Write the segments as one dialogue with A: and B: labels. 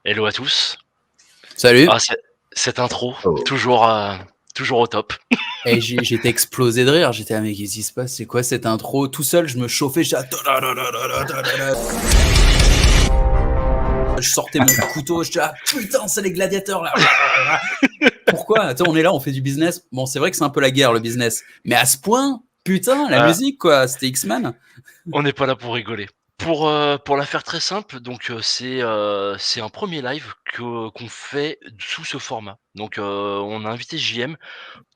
A: Hello à tous.
B: Salut.
A: Ah, cette intro,
B: Oh.
A: toujours, toujours au top.
B: Et j'étais explosé de rire. J'étais, ah, mais qu'est-ce qui se passe? C'est quoi cette intro? Tout seul, je me chauffais. Je sortais mon couteau. Je disais, ah putain, c'est les gladiateurs là. Pourquoi? Attends, on est là, on fait du business. Bon, c'est vrai que c'est un peu la guerre, le business. Mais à ce point, putain, la
A: Ah,
B: musique, quoi. C'était X-Men.
A: on n'est pas là pour rigoler. Pour la faire très simple, donc c'est un premier live qu'on fait sous ce format. Donc on a invité JM.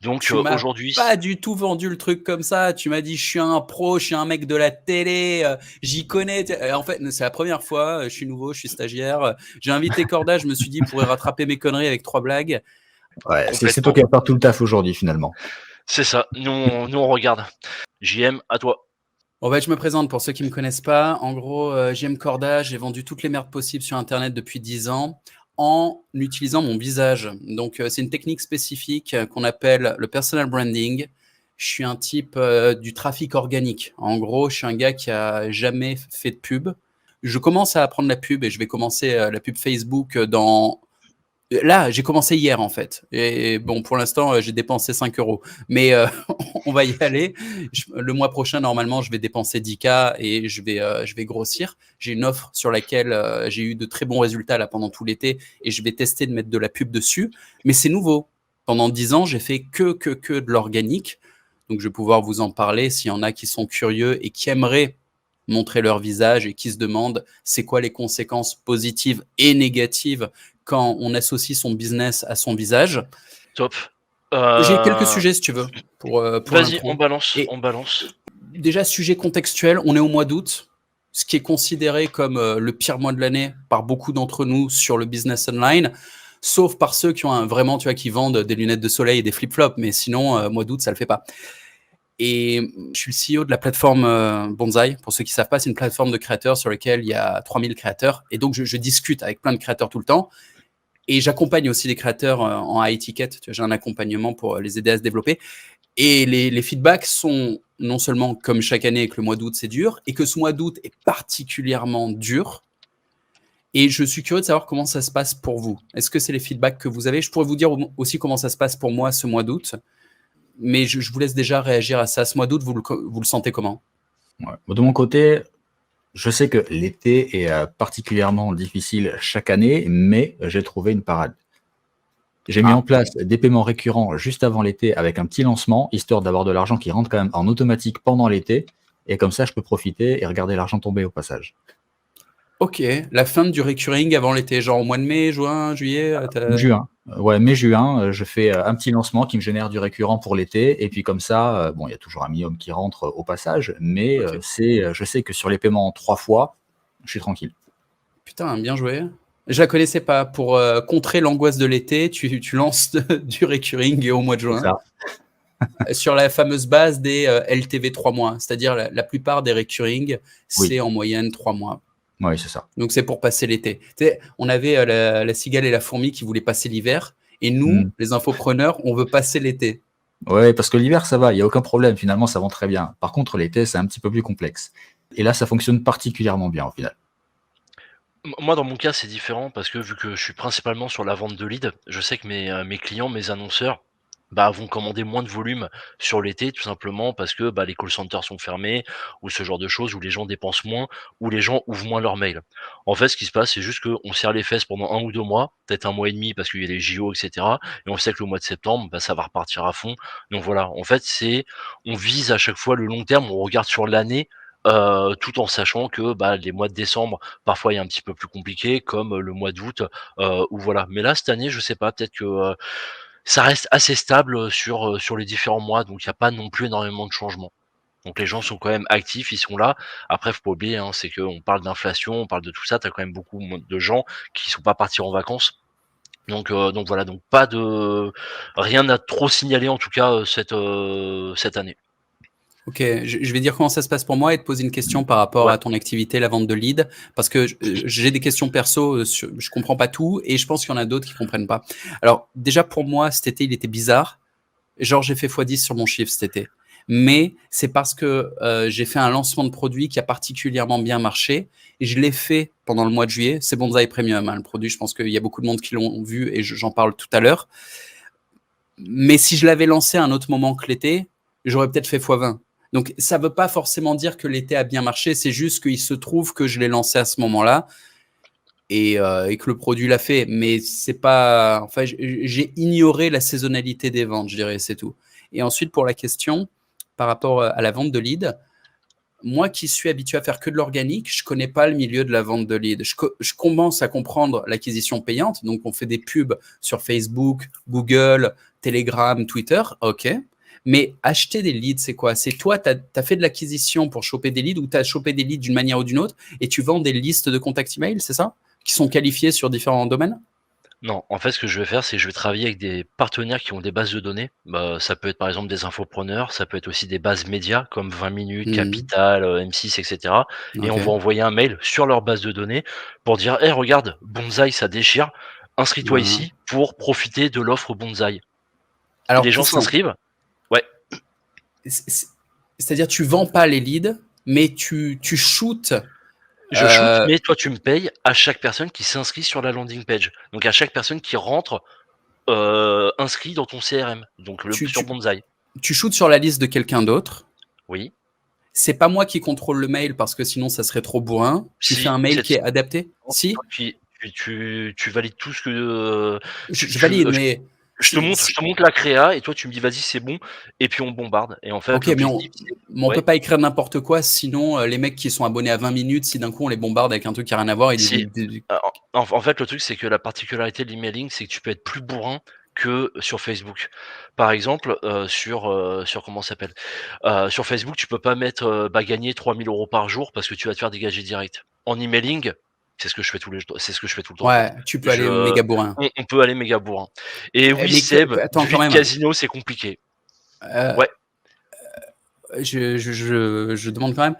A: Donc
B: Tu m'as
A: aujourd'hui,
B: pas du tout vendu le truc comme ça. Tu m'as dit, je suis un pro, je suis un mec de la télé, j'y connais. En fait, c'est la première fois, je suis nouveau, je suis stagiaire. J'ai invité Corda, je me suis dit, il pourrait rattraper mes conneries avec 3 blagues.
C: Ouais, c'est toi
A: complètement.
C: qui vas faire tout le taf aujourd'hui finalement.
A: C'est ça. Nous on regarde. JM, à toi.
B: Bon, bah, je me présente pour ceux qui me connaissent pas. En gros, j'aime Corda, j'ai vendu toutes les merdes possibles sur Internet depuis 10 ans en utilisant mon visage. Donc, c'est une technique spécifique qu'on appelle le personal branding. Je suis un type du trafic organique. En gros, je suis un gars qui a jamais fait de pub. Je commence à apprendre la pub et je vais commencer la pub Facebook dans là, j'ai commencé hier en fait. Et bon, pour l'instant, j'ai dépensé 5 euros. Mais on va y aller. Le mois prochain, normalement, je vais dépenser 10K et je vais grossir. J'ai une offre sur laquelle j'ai eu de très bons résultats là pendant tout l'été et je vais tester de mettre de la pub dessus. Mais c'est nouveau. Pendant 10 ans, j'ai fait que de l'organique. Donc, je vais pouvoir vous en parler s'il y en a qui sont curieux et qui aimeraient montrer leur visage et qui se demandent c'est quoi les conséquences positives et négatives quand on associe son business à son visage.
A: Top.
B: J'ai quelques sujets, si tu veux, pour
A: Vas-y, on
B: l'intro.
A: balance,
B: Et
A: on balance.
B: déjà, sujet contextuel, on est au mois d'août, ce qui est considéré comme le pire mois de l'année par beaucoup d'entre nous sur le business online, sauf par ceux qui ont vraiment, tu vois, qui vendent des lunettes de soleil et des flip-flops, mais sinon, mois d'août, ça le fait pas. Et je suis le CEO de la plateforme Bonsai. Pour ceux qui ne savent pas, c'est une plateforme de créateurs sur laquelle il y a 3000 créateurs. Et donc, je discute avec plein de créateurs tout le temps. Et j'accompagne aussi les créateurs en high ticket. J'ai un accompagnement pour les aider à se développer. Et les feedbacks sont non seulement comme chaque année que le mois d'août, c'est dur, et que ce mois d'août est particulièrement dur. Et je suis curieux de savoir comment ça se passe pour vous. Est-ce que c'est les feedbacks que vous avez? Je pourrais vous dire aussi comment ça se passe pour moi ce mois d'août. Mais je vous laisse déjà réagir à ça. Ce mois d'août, vous le sentez comment?
C: Ouais. De mon côté, je sais que l'été est particulièrement difficile chaque année, mais j'ai trouvé une parade. J'ai mis en place des paiements récurrents juste avant l'été avec un petit lancement, histoire d'avoir de l'argent qui rentre quand même en automatique pendant l'été. Et comme ça, je peux profiter et regarder l'argent tomber au passage.
B: Ok, la fin du recurring avant l'été, genre au mois de mai, juin, juillet.
C: Juin. Ouais, mai-juin, je fais un petit lancement qui me génère du récurrent pour l'été. Et puis comme ça, bon, il y a toujours un minimum qui rentre au passage, mais
B: Ok.
C: je sais que sur les paiements en 3 fois, je suis tranquille.
B: Putain, bien joué. Je la connaissais pas. Pour contrer l'angoisse de l'été, tu lances du recurring au mois de
C: C'est
B: juin
C: ça.
B: sur la fameuse base des LTV 3 mois. C'est-à-dire la plupart des recurring,
C: Oui,
B: c'est en moyenne 3 mois.
C: oui, c'est ça.
B: Donc c'est pour passer l'été. Tu sais, on avait la cigale et la fourmi qui voulaient passer l'hiver. Et nous,
C: Mm.
B: les infopreneurs, on veut passer l'été.
C: Ouais, parce que l'hiver, ça va, il n'y a aucun problème. Finalement, ça vend très bien. Par contre, l'été, c'est un petit peu plus complexe. Et là, ça fonctionne particulièrement bien au final.
A: Moi, dans mon cas, c'est différent parce que vu que je suis principalement sur la vente de leads, je sais que mes clients, mes annonceurs, bah, vont commander moins de volume sur l'été, tout simplement parce que bah, les call centers sont fermés ou ce genre de choses où les gens dépensent moins, où les gens ouvrent moins leurs mails. En fait, ce qui se passe, c'est juste qu'on serre les fesses pendant 1 ou 2 mois, peut-être 1 mois et demi parce qu'il y a les JO, etc. Et on sait que le mois de septembre, bah, ça va repartir à fond. Donc voilà, en fait, on vise à chaque fois le long terme, on regarde sur l'année. Tout en sachant que bah, les mois de décembre, parfois il est un petit peu plus compliqué, comme le mois d'août, ou voilà. Mais là, cette année, je sais pas, peut-être que ça reste assez stable sur les différents mois, donc il y a pas non plus énormément de changements. Donc les gens sont quand même actifs, ils sont là. Après, faut pas oublier, hein, c'est qu'on parle d'inflation, on parle de tout ça, tu as quand même beaucoup de gens qui sont pas partis en vacances. Donc voilà, donc pas de rien à trop signaler en tout cas cette année.
B: Ok, je vais dire comment ça se passe pour moi et te poser une question par rapport
A: Ouais,
B: à ton activité, la vente de leads, parce que j'ai des questions perso, je comprends pas tout et je pense qu'il y en a d'autres qui comprennent pas. Alors déjà pour moi, cet été, il était bizarre. Genre j'ai fait x10 sur mon chiffre cet été. mais c'est parce que j'ai fait un lancement de produit qui a particulièrement bien marché. Et je l'ai fait pendant le mois de juillet. C'est Bonsaï Premium, hein, le produit. Je pense qu'il y a beaucoup de monde qui l'ont vu et j'en parle tout à l'heure. Mais si je l'avais lancé à un autre moment que l'été, j'aurais peut-être fait x20. Donc, ça ne veut pas forcément dire que l'été a bien marché. C'est juste qu'il se trouve que je l'ai lancé à ce moment-là et que le produit l'a fait. Mais c'est pas. Enfin, j'ai ignoré la saisonnalité des ventes, je dirais, c'est tout. Et ensuite, pour la question par rapport à la vente de leads, moi qui suis habitué à faire que de l'organique, je connais pas le milieu de la vente de leads. Je commence à comprendre l'acquisition payante. Donc, on fait des pubs sur Facebook, Google, Telegram, Twitter. OK. Mais acheter des leads, c'est quoi? C'est toi, tu as fait de l'acquisition pour choper des leads ou tu as chopé des leads d'une manière ou d'une autre et tu vends des listes de contacts email, c'est ça? Qui sont qualifiés sur différents domaines?
A: Non, en fait, ce que je vais faire, c'est que je vais travailler avec des partenaires qui ont des bases de données. Ça peut être par exemple des infopreneurs, ça peut être aussi des bases médias comme 20 minutes,
B: Mmh.
A: Capital, M6, et cetera. Et on va
B: OK.
A: envoyer un mail sur leur base de données pour dire: «Hey, regarde, Bonsaï, ça déchire, inscris-toi
B: Voilà.
A: ici pour profiter de l'offre Bonsaï».
B: Alors,
A: Les gens
B: question.
A: s'inscrivent. Ouais,
B: C'est-à-dire, tu vends pas les leads, mais tu shootes.
A: je shoot,
B: euh,
A: mais toi, tu me payes à chaque personne qui s'inscrit sur la landing page. Donc à chaque personne qui rentre, inscrit dans ton CRM, donc
B: tu,
A: sur
B: tu,
A: Bonsaï.
B: tu shootes sur la liste de quelqu'un d'autre.
A: Oui.
B: C'est pas moi qui contrôle le mail parce que sinon ça serait trop bourrin. Tu fais
A: Si,
B: un mail
A: c'est
B: qui est adapté? Si,
A: tu valides tout ce que
B: je valide, mais
A: je te montre la créa et toi tu me dis vas-y c'est bon et puis on bombarde et en fait
B: ok,
A: l'objectif c'est
B: mais on peut
A: ouais,
B: pas écrire n'importe quoi, sinon les mecs qui sont abonnés à 20 minutes, si d'un coup on les bombarde avec un truc qui a rien à voir, ils disent
A: si en fait le truc c'est que la particularité de l'emailing c'est que tu peux être plus bourrin que sur Facebook. Par exemple, sur comment ça s'appelle? Sur Facebook, tu peux pas mettre, gagner 3 000 € par jour parce que tu vas te faire dégager direct. En emailing, c'est ce que je fais tout le temps en fait.
B: ouais, tu peux aller méga bourrin.
A: On peut aller méga bourrin. Et oui
B: Mais
A: Seb,
B: attends
A: vie
B: quand
A: de
B: même.
A: casino, c'est compliqué.
B: Euh,
A: Ouais,
B: je demande quand même.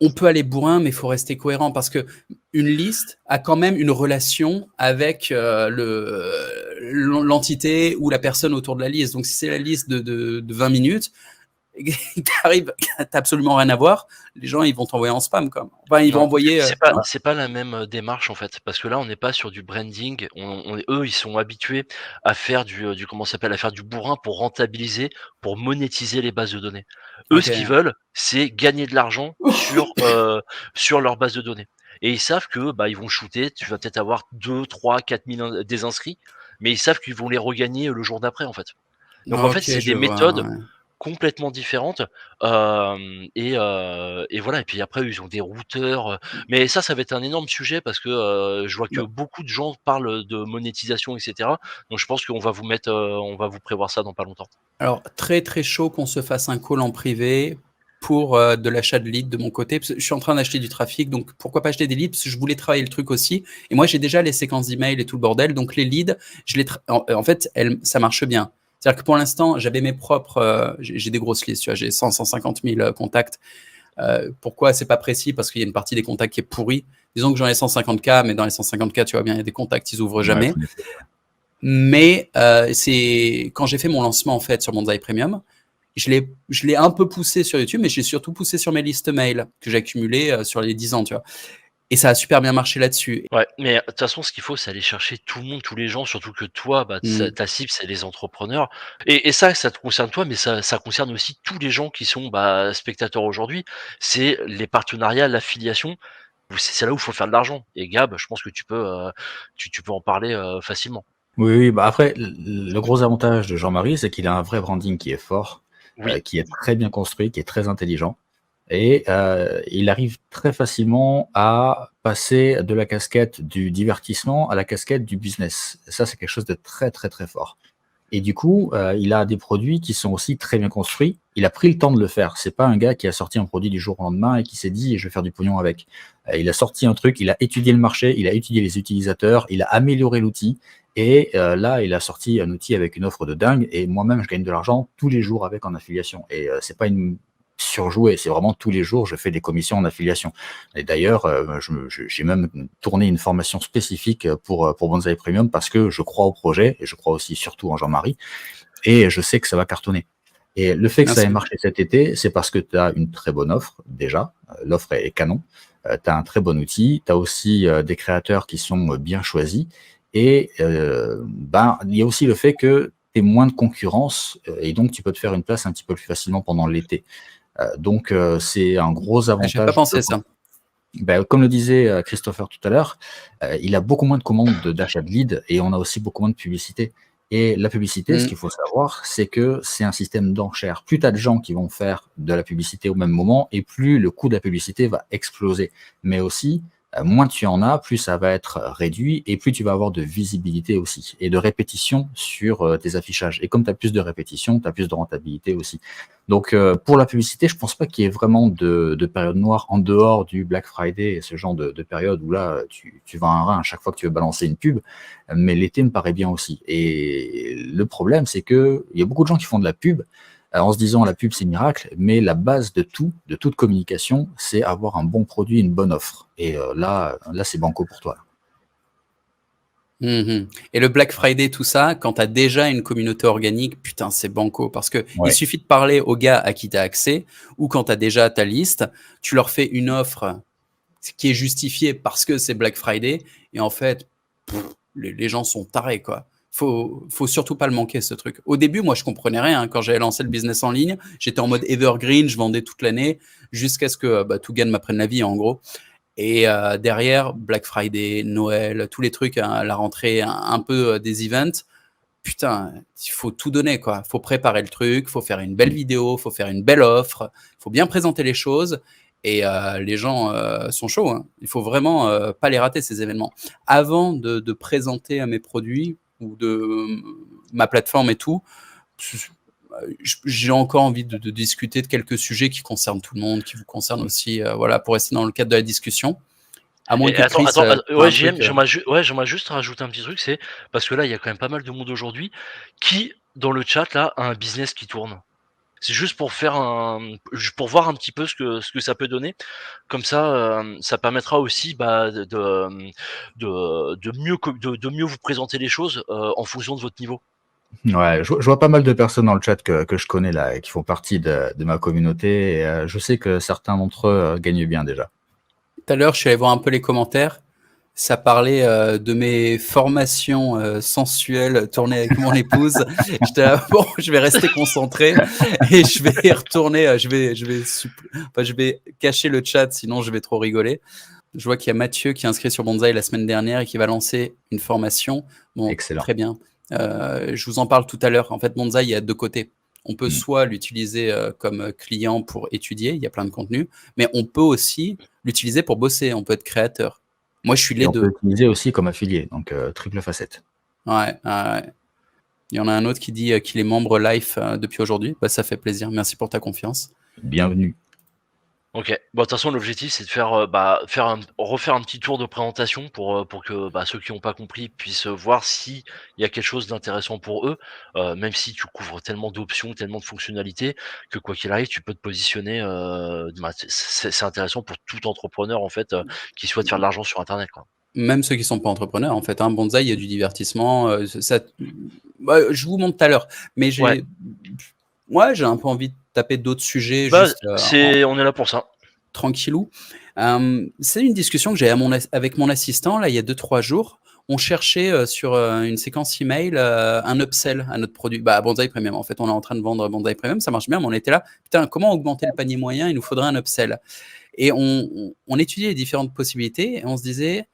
B: On peut aller bourrin, mais il faut rester cohérent parce que une liste a quand même une relation avec l'entité ou la personne autour de la liste. Donc, si c'est la liste de 20 minutes, t'arrives, t'as absolument rien à voir, les gens, ils vont t'envoyer en spam, quoi. Enfin, ils vont
A: non,
B: envoyer, hein.
A: c'est pas la même, démarche en fait, parce que là, on n'est pas sur du branding. Eux, ils sont habitués à faire du comment ça s'appelle? À faire du bourrin pour rentabiliser, pour monétiser les bases de données. Eux,
B: Ok.
A: ce qu'ils veulent, c'est gagner de l'argent sur leur base de données et ils savent que, ils vont shooter, tu vas peut-être avoir 2, 3, 4 000 des inscrits, mais ils savent qu'ils vont les regagner, le jour d'après, en fait. Donc en fait,
B: Ok,
A: c'est
B: je
A: des
B: vois.
A: méthodes
B: Ouais.
A: complètement différentes, et voilà et puis après ils ont des routeurs, mais ça va être un énorme sujet parce que, je vois que
B: Bah,
A: beaucoup de gens parlent de monétisation et cetera. Donc je pense qu'on va vous mettre, on va vous prévoir ça dans pas longtemps.
B: alors, très très chaud qu'on se fasse un call en privé pour de l'achat de leads de mon côté. Parce que je suis en train d'acheter du trafic, donc pourquoi pas acheter des leads? Parce que je voulais travailler le truc aussi. Et moi, j'ai déjà les séquences d'emails et tout le bordel. Donc, les leads, en fait, ça marche bien. C'est-à-dire que pour l'instant, j'avais mes propres. J'ai des grosses listes, tu vois, j'ai 100, 150 000 contacts. Pourquoi c'est pas précis? Parce qu'il y a une partie des contacts qui est pourrie. Disons que j'en ai 150K, mais dans les 150K, tu vois bien, il y a des contacts, ils ouvrent
C: Ouais,
B: jamais. Mais c'est quand j'ai fait mon lancement en fait sur Bonsaï Premium, je l'ai un peu poussé sur YouTube, mais j'ai surtout poussé sur mes listes mail que j'ai accumulées sur les 10 ans, tu vois. Et ça a super bien marché là-dessus.
A: Ouais, mais de toute façon, ce qu'il faut, c'est aller chercher tout le monde, tous les gens, surtout que toi,
B: Mm.
A: ta cible, c'est les entrepreneurs. Et ça te concerne toi, mais ça concerne aussi tous les gens qui sont spectateurs aujourd'hui. C'est les partenariats, l'affiliation. C'est là où il faut faire de l'argent. Et Gab, je pense que tu peux en parler facilement.
C: Oui, oui, après, le gros avantage de Jean-Marie, c'est qu'il a un vrai branding qui est fort,
A: Oui,
C: qui est très bien construit, qui est très intelligent. Et il arrive très facilement à passer de la casquette du divertissement à la casquette du business. Ça, c'est quelque chose de très, très, très fort. Et du coup, il a des produits qui sont aussi très bien construits. Il a pris le temps de le faire. C'est pas un gars qui a sorti un produit du jour au lendemain et qui s'est dit je vais faire du pognon avec. Il a sorti un truc, il a étudié le marché, il a étudié les utilisateurs, il a amélioré l'outil et là, il a sorti un outil avec une offre de dingue. Et moi-même, je gagne de l'argent tous les jours avec en affiliation. Et c'est pas une surjouée, c'est vraiment tous les jours, je fais des commissions en affiliation. Et d'ailleurs, j'ai même tourné une formation spécifique pour Bonsaï Premium parce que je crois au projet et je crois aussi surtout en Jean-Marie et je sais que ça va cartonner. Et le fait que ça ait
B: Merci.
C: marché cet été, c'est parce que tu as une très bonne offre, déjà. L'offre est canon. Tu as un très bon outil. Tu as aussi des créateurs qui sont bien choisis. Et il y a aussi le fait que tu es moins de concurrence et donc tu peux te faire une place un petit peu plus facilement pendant l'été. Donc c'est un gros
B: Ah, j'avais pas
C: avantage.
B: pensé ça.
C: Comme le disait Christopher tout à l'heure, il a beaucoup moins de commandes d'achat de leads et on a aussi beaucoup moins de publicité. Et la publicité, ce
B: Mm.
C: qu'il faut savoir, c'est que c'est un système d'enchères. Plus tu as de gens qui vont faire de la publicité au même moment, et plus le coût de la publicité va exploser. Mais aussi, moins tu en as, plus ça va être réduit, et plus tu vas avoir de visibilité aussi, et de répétition sur tes affichages. Et comme tu as plus de répétition, tu as plus de rentabilité aussi. Donc pour la publicité, je pense pas qu'il y ait vraiment de période noire en dehors du Black Friday et ce genre de période où là, tu vas un rein à chaque fois que tu veux balancer une pub. Mais l'été me paraît bien aussi. Et le problème, c'est que il y a beaucoup de gens qui font de la pub en se disant la pub c'est miracle, mais la base de tout, de toute communication, c'est avoir un bon produit, une bonne offre. Et là, c'est banco pour toi.
B: Mhm. Et le Black Friday, tout ça, quand tu as déjà une communauté organique, putain, c'est banco. Parce que il
C: Ouais.
B: suffit de parler aux gars à qui tu as accès, ou quand tu as déjà ta liste, tu leur fais une offre qui est justifiée parce que c'est Black Friday, et en fait, les gens sont tarés, quoi. Faut surtout pas le manquer, ce truc. Au début, moi, je comprenais rien. Quand j'avais lancé le business en ligne, j'étais en mode evergreen, je vendais toute l'année, jusqu'à ce que Tougan m'apprenne la vie, en gros. Et derrière, Black Friday, Noël, tous les trucs, hein, la rentrée, un peu des events. Putain, il faut tout donner, quoi. Faut préparer le truc, faut faire une belle vidéo, faut faire une belle offre, faut bien présenter les choses. Et les gens sont chauds, hein. Il faut vraiment pas les rater, ces événements. Avant de présenter mes produits ou de ma plateforme et tout, j'ai encore envie de discuter de quelques sujets qui concernent tout le monde, qui vous concernent aussi, voilà, pour rester dans le cadre de la discussion. À moins
A: Et
B: que
A: attends,
B: Chris
A: attends,
B: ait
A: ouais,
B: un
A: JM,
B: truc.
A: j'aimerais juste rajouter un petit truc, c'est parce que là, il y a quand même pas mal de monde aujourd'hui qui, dans le chat, là, a un business qui tourne. C'est juste pour pour voir un petit peu ce que ça peut donner. Comme ça permettra aussi de mieux vous présenter les choses en fonction de votre niveau.
C: Ouais, je vois pas mal de personnes dans le chat que je connais là et qui font partie de ma communauté. Et, je sais que certains d'entre eux gagnent bien déjà.
B: Tout à l'heure, je suis allé voir un peu les commentaires. Ça parlait de mes formations sensuelles tournées avec mon épouse. J'étais là, bon, je vais rester concentré et je vais y retourner. Je vais cacher le chat, sinon je vais trop rigoler. Je vois qu'il y a Mathieu qui est inscrit sur Bonsaï la semaine dernière et qui va lancer une formation. Bon,
C: Excellent.
B: très bien. Je vous en parle tout à l'heure. En fait, Bonsaï, il y a deux côtés. On peut soit l'utiliser comme client pour étudier, il y a plein de contenus, mais on peut aussi l'utiliser pour bosser, on peut être créateur. Moi, je suis
C: Et
B: les
C: on peut
B: deux.
C: l'utiliser aussi comme affilié, donc triple facette.
B: Ouais, ouais. Il y en a un autre qui dit qu'il est membre Life depuis aujourd'hui. Bah, ça fait plaisir. Merci pour ta confiance.
C: Bienvenue.
A: Ok. Bon, de toute façon, l'objectif, c'est de refaire un petit tour de présentation pour que ceux qui n'ont pas compris puissent voir s'il y a quelque chose d'intéressant pour eux, même si tu couvres tellement d'options, tellement de fonctionnalités, que quoi qu'il arrive, tu peux te positionner. C'est intéressant pour tout entrepreneur, en fait, qui souhaite faire de l'argent sur Internet, quoi.
B: Même ceux qui sont pas entrepreneurs, en fait. Hein. Bonsaï, il y a du divertissement. Je vous montre tout à l'heure. Mais
A: Ouais.
B: j'ai un peu envie de taper d'autres sujets juste
A: On est là pour ça.
B: tranquillou. C'est une discussion que j'ai avec mon assistant, là, il y a 2-3 jours. On cherchait sur une séquence email un upsell à notre produit. Bonsaï Premium. En fait, on est en train de vendre Bonsaï Premium, ça marche bien, mais on était là. Putain, comment augmenter le panier moyen? Il nous faudrait un upsell. Et on étudiait les différentes possibilités et on se disait,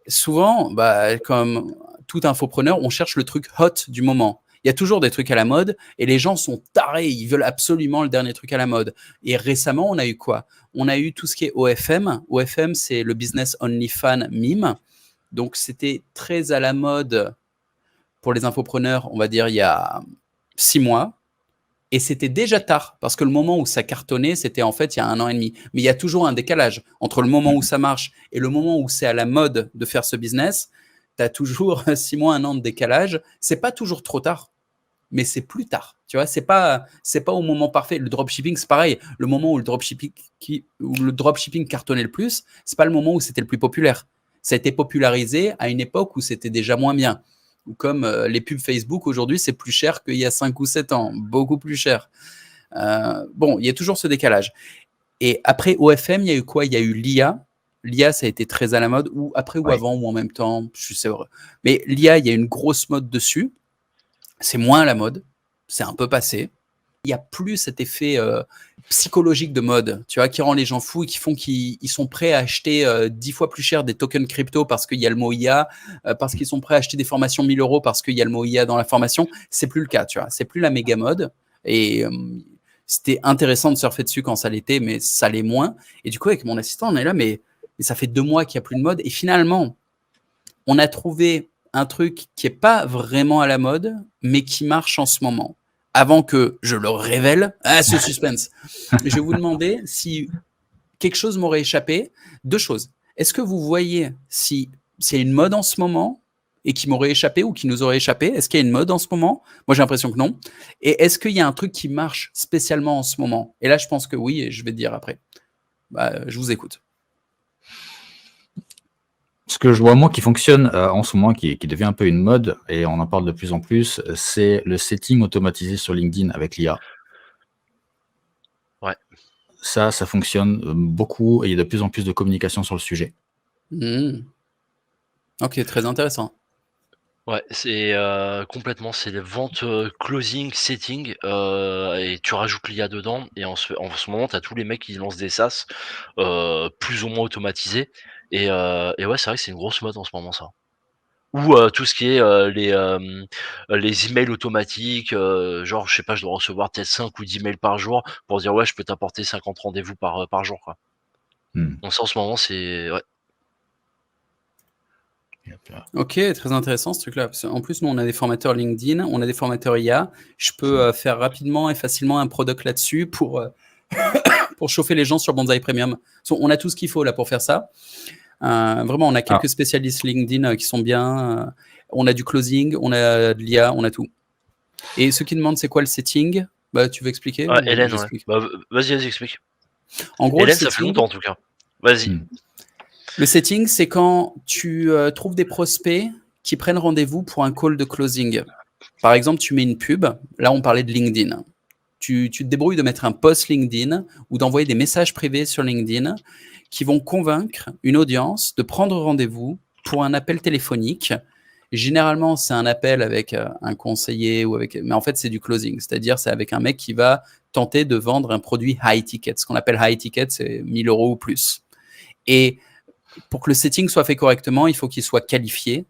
B: souvent, comme tout infopreneur, on cherche le truc hot du moment. Il y a toujours des trucs à la mode et les gens sont tarés, ils veulent absolument le dernier truc à la mode. Et récemment, on a eu quoi? On a eu tout ce qui est OFM. OFM, c'est le Business Only Fan meme. Donc, c'était très à la mode pour les infopreneurs, on va dire, il y a 6 mois. Et c'était déjà tard, parce que le moment où ça cartonnait, c'était en fait il y a 1 an et demi. Mais il y a toujours un décalage entre le moment où ça marche et le moment où c'est à la mode de faire ce business. Tu as toujours 6 mois, 1 an de décalage. C'est pas toujours trop tard, mais c'est plus tard. Tu vois, c'est pas au moment parfait. Le dropshipping, c'est pareil. Le moment où le dropshipping cartonnait le plus, c'est pas le moment où c'était le plus populaire. Ça a été popularisé à une époque où c'était déjà moins bien. Ou comme les pubs Facebook aujourd'hui, c'est plus cher qu'il y a 5 ou 7 ans, beaucoup plus cher. Bon, il y a toujours ce décalage. Et après OFM, il y a eu quoi? Il y a eu l'IA. L'IA, ça a été très à la mode, ou après ou avant, ou en même temps, je sais pas. Mais l'IA, il y a une grosse mode dessus. C'est moins à la mode, c'est un peu passé. Il n'y a plus cet effet psychologique de mode, tu vois, qui rend les gens fous et qui font qu'ils sont prêts à acheter 10 fois plus cher des tokens crypto parce qu'il y a le mot IA, parce qu'ils sont prêts à acheter des formations 1000 € parce qu'il y a le mot IA dans la formation. C'est plus le cas, tu vois. C'est plus la méga mode. Et c'était intéressant de surfer dessus quand ça l'était, mais ça l'est moins. Et du coup, avec mon assistant, on est là, mais ça fait 2 mois qu'il n'y a plus de mode. Et finalement, on a trouvé un truc qui n'est pas vraiment à la mode, mais qui marche en ce moment. Avant que je le révèle, ce suspense, je vais vous demander si quelque chose m'aurait échappé. 2 choses. Est-ce que vous voyez s'il y a une mode en ce moment et qui m'aurait échappé ou qui nous aurait échappé? Est-ce qu'il y a une mode en ce moment? Moi, j'ai l'impression que non. Et est-ce qu'il y a un truc qui marche spécialement en ce moment? Et là, je pense que oui, et je vais te dire après. Je vous écoute.
C: Ce que je vois moi qui fonctionne en ce moment, qui devient un peu une mode, et on en parle de plus en plus, c'est le setting automatisé sur LinkedIn avec l'IA.
A: Ouais.
C: Ça fonctionne beaucoup, et il y a de plus en plus de communication sur le sujet.
B: Ok, très intéressant.
A: Ouais, c'est complètement, c'est les ventes closing, setting, et tu rajoutes l'IA dedans, et en ce moment, tu as tous les mecs qui lancent des SaaS plus ou moins automatisés, et ouais, c'est vrai que c'est une grosse mode en ce moment, ça. Ou tout ce qui est les emails automatiques, genre, je sais pas, je dois recevoir peut-être 5 ou 10 mails par jour pour dire ouais, je peux t'apporter 50 rendez-vous par jour, quoi. Donc ça, en ce moment, c'est ouais.
B: Ok, très intéressant ce truc-là. En plus, nous, on a des formateurs LinkedIn, on a des formateurs IA. Je peux faire rapidement et facilement un product là-dessus pour chauffer les gens sur Bonsaï Premium. On a tout ce qu'il faut là pour faire ça. Vraiment, on a quelques spécialistes LinkedIn qui sont bien. On a du closing, on a de l'IA, on a tout. Et ceux qui demandent c'est quoi le setting, tu veux expliquer?
A: Hélène, ouais. Vas-y, explique.
B: En gros,
A: Hélène, ça fait longtemps en tout cas. Vas-y.
B: Le setting, c'est quand tu trouves des prospects qui prennent rendez-vous pour un call de closing. Par exemple, tu mets une pub. Là, on parlait de LinkedIn. Tu te débrouilles de mettre un post LinkedIn ou d'envoyer des messages privés sur LinkedIn qui vont convaincre une audience de prendre rendez-vous pour un appel téléphonique. Généralement, c'est un appel avec un conseiller mais en fait, c'est du closing. C'est-à-dire, c'est avec un mec qui va tenter de vendre un produit high ticket. Ce qu'on appelle high ticket, c'est 1000 € ou plus. Et pour que le setting soit fait correctement, il faut qu'il soit qualifié.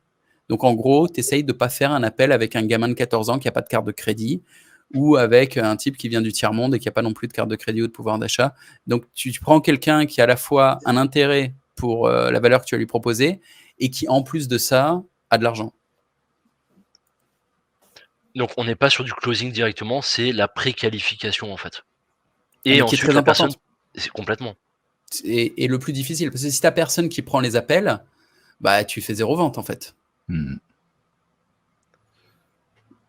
B: Donc, en gros, tu essayes de ne pas faire un appel avec un gamin de 14 ans qui n'a pas de carte de crédit ou avec un type qui vient du tiers-monde et qui n'a pas non plus de carte de crédit ou de pouvoir d'achat. Donc, tu prends quelqu'un qui a à la fois un intérêt pour la valeur que tu vas lui proposer et qui, en plus de ça, a de l'argent.
A: Donc, on n'est pas sur du closing directement, c'est la préqualification en fait. Et
B: ensuite, qui est très importante.
A: C'est complètement.
B: Et le plus difficile, parce que si tu n'as personne qui prend les appels, tu fais 0 vente en fait.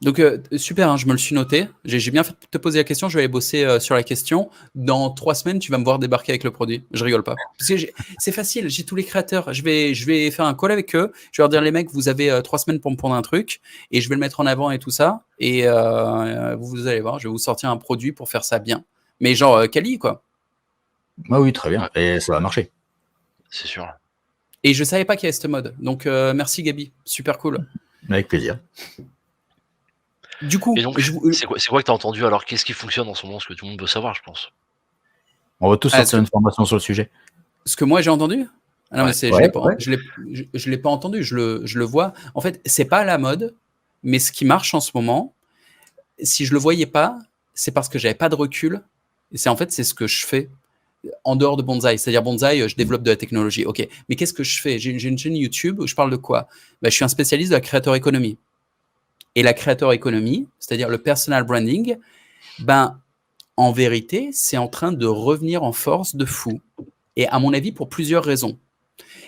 B: Donc, super, hein, je me le suis noté. J'ai bien fait de te poser la question, je vais aller bosser sur la question. Dans 3 semaines, tu vas me voir débarquer avec le produit. Je rigole pas. Parce que c'est facile, j'ai tous les créateurs. Je vais faire un call avec eux. Je vais leur dire, les mecs, vous avez 3 semaines pour me prendre un truc. Et je vais le mettre en avant et tout ça. Et vous allez voir, je vais vous sortir un produit pour faire ça bien. Mais genre, quali, quoi.
C: Oui, très bien. Et ça va marcher.
A: C'est sûr.
B: Et je savais pas qu'il y avait cette mode. Donc, merci Gabi. Super cool.
C: Avec plaisir.
B: Du coup,
A: et donc, c'est quoi que tu as entendu? Alors, qu'est-ce qui fonctionne en ce moment? Ce que tout le monde veut savoir, je pense.
C: On va tous sortir une formation sur le sujet.
B: Ce que moi j'ai entendu? Non, mais je l'ai pas entendu, je le vois. En fait, c'est pas à la mode, mais ce qui marche en ce moment, si je le voyais pas, c'est parce que j'avais pas de recul. Et c'est ce que je fais en dehors de Bonsaï. C'est-à-dire Bonsaï, je développe de la technologie. Ok, mais qu'est-ce que je fais? J'ai une chaîne YouTube où je parle de quoi? Je suis un spécialiste de la creator economy. Et la creator economy, c'est-à-dire le personal branding, en vérité, c'est en train de revenir en force de fou. Et à mon avis, pour plusieurs raisons.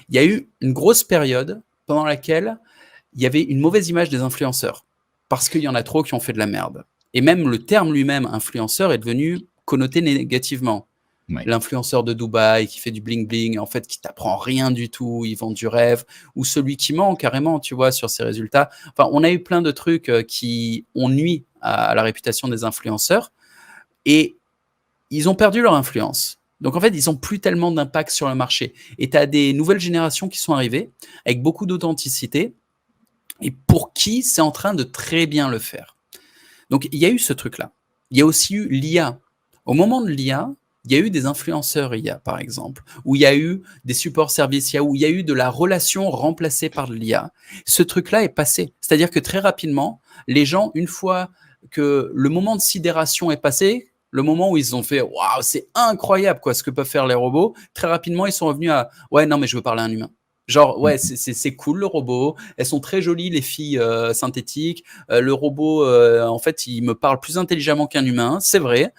B: Il y a eu une grosse période pendant laquelle il y avait une mauvaise image des influenceurs. Parce qu'il y en a trop qui ont fait de la merde. Et même le terme lui-même, influenceur, est devenu connoté négativement.
C: Ouais.
B: L'influenceur de Dubaï qui fait du bling bling, en fait, qui t'apprend rien du tout, il vend du rêve, ou celui qui ment carrément, tu vois, sur ses résultats. Enfin, on a eu plein de trucs qui ont nui à la réputation des influenceurs et ils ont perdu leur influence. Donc en fait, ils n'ont plus tellement d'impact sur le marché. Et tu as des nouvelles générations qui sont arrivées avec beaucoup d'authenticité et pour qui c'est en train de très bien le faire. Donc il y a eu ce truc-là. Il y a aussi eu l'IA. Au moment de l'IA, il y a eu des influenceurs IA, par exemple, où il y a eu des supports services IA, où il y a eu de la relation remplacée par de l'IA. Ce truc-là est passé. C'est-à-dire que très rapidement, les gens, une fois que le moment de sidération est passé, le moment où ils ont fait « Waouh, c'est incroyable quoi, ce que peuvent faire les robots », très rapidement, ils sont revenus à « Ouais, non, mais je veux parler à un humain ». Genre, ouais, c'est cool le robot, elles sont très jolies les filles synthétiques, le robot, en fait, il me parle plus intelligemment qu'un humain, c'est vrai,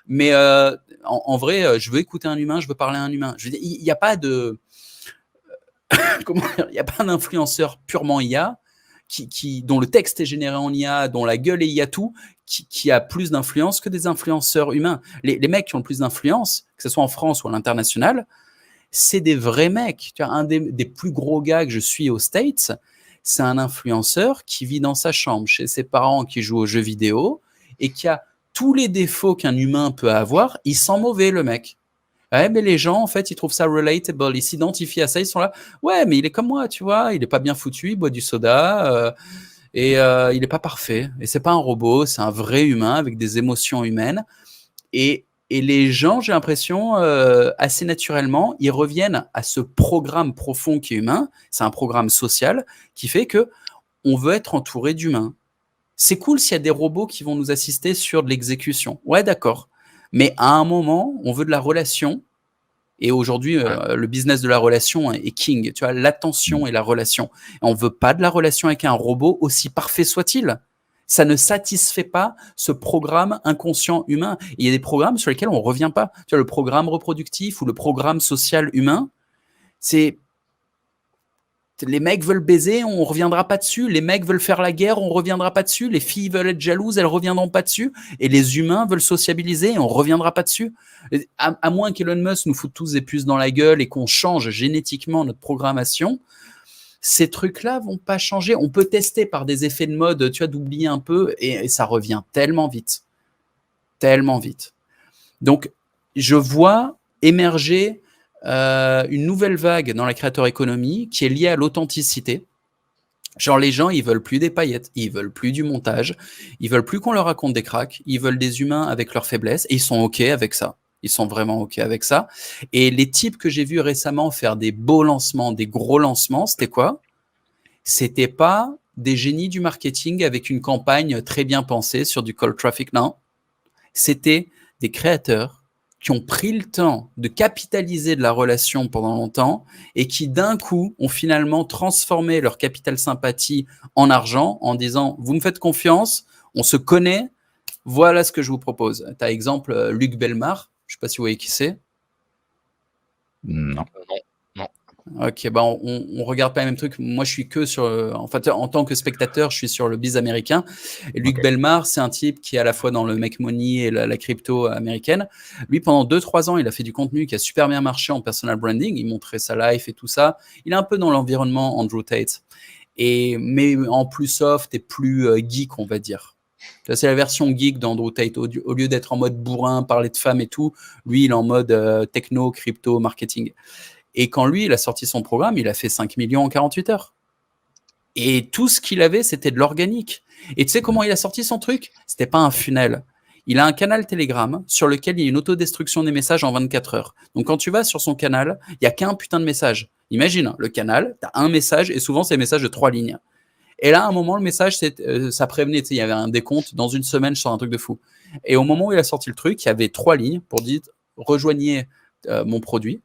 B: mais en vrai, je veux écouter un humain, je veux parler à un humain. Je veux dire, il n'y a pas de... Comment dire, il n'y a pas d'influenceur purement IA dont le texte est généré en IA, dont la gueule est IA tout, qui a plus d'influence que des influenceurs humains. Les mecs qui ont le plus d'influence, que ce soit en France ou à l'international, c'est des vrais mecs. Tu vois, un des plus gros gars que je suis aux States, c'est un influenceur qui vit dans sa chambre chez ses parents qui jouent aux jeux vidéo et qui a tous les défauts qu'un humain peut avoir. Il sent mauvais, le mec. Ouais, mais les gens, en fait, ils trouvent ça relatable. Ils s'identifient à ça. Ils sont là. Ouais, mais il est comme moi, tu vois. Il est pas bien foutu. Il boit du soda. Et il est pas parfait. Et c'est pas un robot. C'est un vrai humain avec des émotions humaines. Et les gens, j'ai l'impression, assez naturellement, ils reviennent à ce programme profond qui est humain. C'est un programme social qui fait que on veut être entouré d'humains. C'est cool s'il y a des robots qui vont nous assister sur de l'exécution. Ouais, d'accord. Mais à un moment, on veut de la relation. Et aujourd'hui, le business de la relation est king. Tu vois, l'attention et la relation. Et on veut pas de la relation avec un robot, aussi parfait soit-il. Ça ne satisfait pas ce programme inconscient humain. Et il y a des programmes sur lesquels on revient pas. Tu vois, le programme reproductif ou le programme social humain, c'est... Les mecs veulent baiser, on reviendra pas dessus. Les mecs veulent faire la guerre, on reviendra pas dessus. Les filles veulent être jalouses, elles reviendront pas dessus. Et les humains veulent sociabiliser, on reviendra pas dessus. À moins qu'Elon Musk nous foute tous des puces dans la gueule et qu'on change génétiquement notre programmation, ces trucs-là vont pas changer. On peut tester par des effets de mode, tu vois, d'oublier un peu, et ça revient tellement vite. Tellement vite. Donc, je vois émerger une nouvelle vague dans la creator economy qui est liée à l'authenticité. Genre, les gens, ils veulent plus des paillettes, ils veulent plus du montage, ils veulent plus qu'on leur raconte des cracks, ils veulent des humains avec leurs faiblesses, et ils sont OK avec ça. Ils sont vraiment OK avec ça. Et les types que j'ai vus récemment faire des beaux lancements, des gros lancements, c'était quoi? C'était pas des génies du marketing avec une campagne très bien pensée sur du cold traffic, non. C'était des créateurs qui ont pris le temps de capitaliser de la relation pendant longtemps et qui d'un coup ont finalement transformé leur capital sympathie en argent en disant « vous me faites confiance, on se connaît, voilà ce que je vous propose ». Tu as exemple Luc Bellemare, je ne sais pas si vous voyez qui c'est.
C: Non.
A: Non.
B: Ok, bah on regarde pas les mêmes trucs. Moi, je suis que sur, en fait, en tant que spectateur, je suis sur le biz américain. Et Luc Bellemare, c'est un type qui est à la fois dans le make money et la crypto américaine. Lui, pendant 2-3 ans, il a fait du contenu qui a super bien marché en personal branding. Il montrait sa life et tout ça. Il est un peu dans l'environnement Andrew Tate, mais en plus soft et plus geek, on va dire. C'est la version geek d'Andrew Tate. Au lieu d'être en mode bourrin, parler de femmes et tout, lui, il est en mode techno, crypto, marketing. Et quand lui, il a sorti son programme, il a fait 5 millions en 48 heures. Et tout ce qu'il avait, c'était de l'organique. Et tu sais comment il a sorti son truc? C'était pas un funnel. Il a un canal Telegram sur lequel il y a une autodestruction des messages en 24 heures. Donc quand tu vas sur son canal, il n'y a qu'un putain de message. Imagine, le canal, tu as un message et souvent c'est des messages de 3 lignes. Et là, à un moment, le message, ça prévenait, il y avait un décompte, dans une semaine, je sors un truc de fou. Et au moment où il a sorti le truc, il y avait 3 lignes pour dire rejoignez mon produit.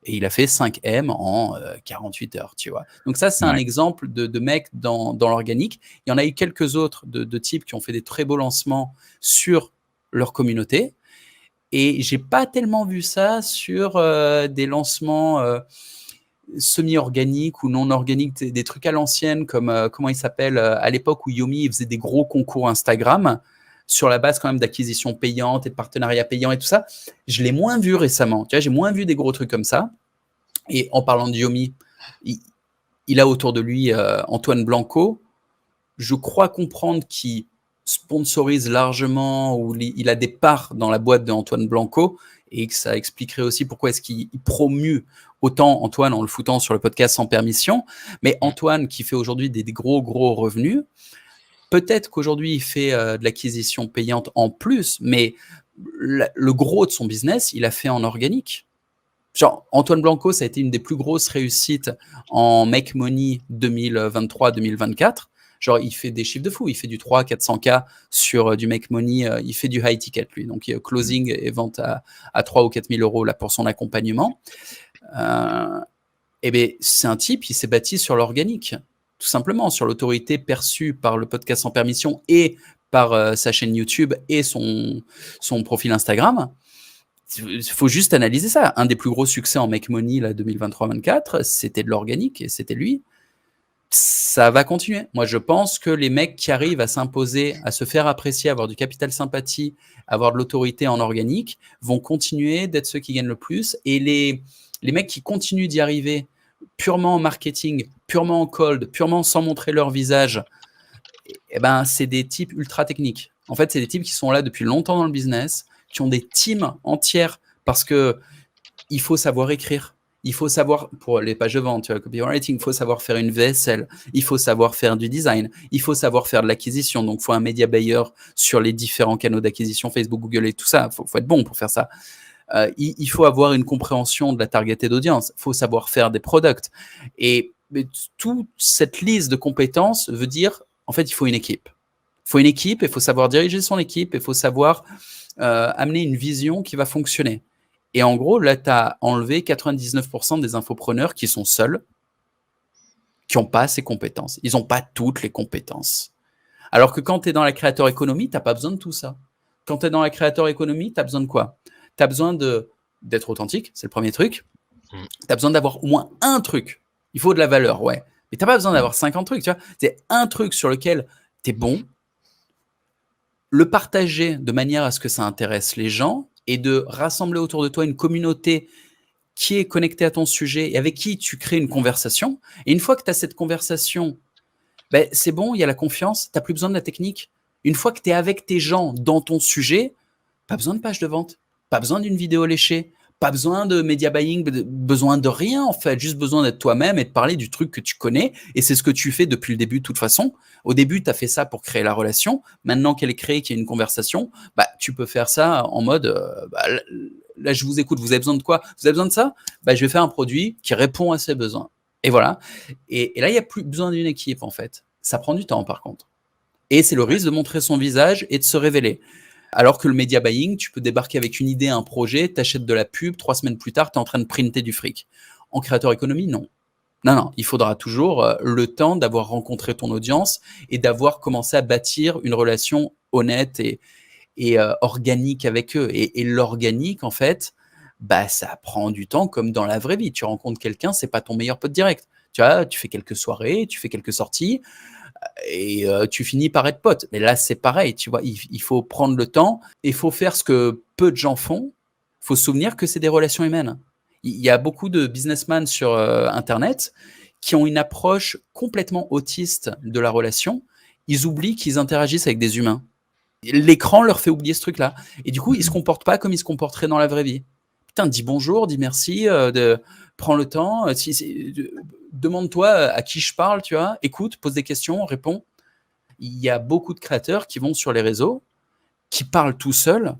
B: Et il a fait 5M en 48 heures, tu vois. Donc ça, c'est un exemple de mec dans l'organique. Il y en a eu quelques autres de types qui ont fait des très beaux lancements sur leur communauté. Et j'ai pas tellement vu ça sur des lancements semi-organiques ou non organiques, des trucs à l'ancienne, comme comment il s'appelle, à l'époque où Yomi faisait des gros concours Instagram. sur la base quand même d'acquisitions payantes et de partenariats payants et tout ça, je l'ai moins vu récemment. Tu vois, j'ai moins vu des gros trucs comme ça. Et en parlant de Yomi, il a autour de lui Antoine Blanco. Je crois comprendre qu'il sponsorise largement ou il a des parts dans la boîte d'Antoine Blanco et que ça expliquerait aussi pourquoi est-ce qu'il promue autant Antoine en le foutant sur le podcast sans permission. Mais Antoine qui fait aujourd'hui des gros revenus, peut-être qu'aujourd'hui il fait de l'acquisition payante en plus, mais le gros de son business, il a fait en organique. Genre, Antoine Blanco, ça a été une des plus grosses réussites en Make Money 2023-2024. Genre, il fait des chiffres de fou. Il fait du 300-400K sur du Make Money. Il fait du high ticket, lui. Donc, closing et vente à 3 ou 4 000 euros là, pour son accompagnement. Eh bien, c'est un type, il s'est bâti sur l'organique. Tout simplement, sur l'autorité perçue par le podcast sans permission et par sa chaîne YouTube et son profil Instagram. Il faut juste analyser ça. Un des plus gros succès en Make Money 2023-24, c'était de l'organique et c'était lui. Ça va continuer. Moi, je pense que les mecs qui arrivent à s'imposer, à se faire apprécier, à avoir du capital sympathie, avoir de l'autorité en organique, vont continuer d'être ceux qui gagnent le plus. Et les mecs qui continuent d'y arriver purement en marketing, purement en cold, purement sans montrer leur visage, eh ben, c'est des types ultra techniques. En fait, c'est des types qui sont là depuis longtemps dans le business, qui ont des teams entières parce que il faut savoir écrire. Il faut savoir, pour les pages de vente, le copywriting, il faut savoir faire une VSL, il faut savoir faire du design, il faut savoir faire de l'acquisition. Donc, il faut un media buyer sur les différents canaux d'acquisition, Facebook, Google et tout ça. Il faut être bon pour faire ça. Il faut avoir une compréhension de la targetée d'audience. Il faut savoir faire des products. Et toute cette liste de compétences veut dire, en fait, il faut une équipe. Il faut une équipe, il faut savoir diriger son équipe, il faut savoir amener une vision qui va fonctionner. Et en gros, là, tu as enlevé 99% des infopreneurs qui sont seuls, qui n'ont pas ces compétences. Ils n'ont pas toutes les compétences. Alors que quand tu es dans la créateur économie, tu n'as pas besoin de tout ça. Quand tu es dans la créateur économie, tu as besoin de quoi? Tu as besoin d'être authentique, c'est le premier truc. Tu as besoin d'avoir au moins un truc. Il faut de la valeur, ouais. Mais tu n'as pas besoin d'avoir 50 trucs, tu vois. C'est un truc sur lequel tu es bon, le partager de manière à ce que ça intéresse les gens et de rassembler autour de toi une communauté qui est connectée à ton sujet et avec qui tu crées une conversation. Et une fois que tu as cette conversation, ben, c'est bon, il y a la confiance, tu n'as plus besoin de la technique. Une fois que tu es avec tes gens dans ton sujet, pas besoin de page de vente, pas besoin d'une vidéo léchée, pas besoin de media buying, besoin de rien en fait, juste besoin d'être toi-même et de parler du truc que tu connais. Et c'est ce que tu fais depuis le début de toute façon. Au début, tu as fait ça pour créer la relation. Maintenant qu'elle est créée, qu'il y a une conversation, bah, tu peux faire ça en mode là, je vous écoute, vous avez besoin de quoi? Vous avez besoin de ça? Bah, je vais faire un produit qui répond à ces besoins. Et voilà. Et là, il n'y a plus besoin d'une équipe en fait. Ça prend du temps par contre. Et c'est le risque de montrer son visage et de se révéler. Alors que le media buying, tu peux débarquer avec une idée, un projet, t'achètes de la pub, 3 semaines plus tard, tu es en train de printer du fric. En créateur économie, non. Non, il faudra toujours le temps d'avoir rencontré ton audience et d'avoir commencé à bâtir une relation honnête et organique avec eux. Et l'organique, en fait, bah, ça prend du temps comme dans la vraie vie. Tu rencontres quelqu'un, c'est pas ton meilleur pote direct. Tu vois, tu fais quelques soirées, tu fais quelques sorties, et tu finis par être pote. Mais là, c'est pareil, tu vois, il faut prendre le temps, il faut faire ce que peu de gens font. Il faut se souvenir que c'est des relations humaines. Il y a beaucoup de businessmen sur Internet qui ont une approche complètement autiste de la relation. Ils oublient qu'ils interagissent avec des humains. L'écran leur fait oublier ce truc-là. Et du coup, ils ne se comportent pas comme ils se comporteraient dans la vraie vie. Putain, dis bonjour, dis merci, prends le temps. Demande-toi à qui je parle, tu vois. Écoute, pose des questions, réponds. Il y a beaucoup de créateurs qui vont sur les réseaux, qui parlent tout seuls.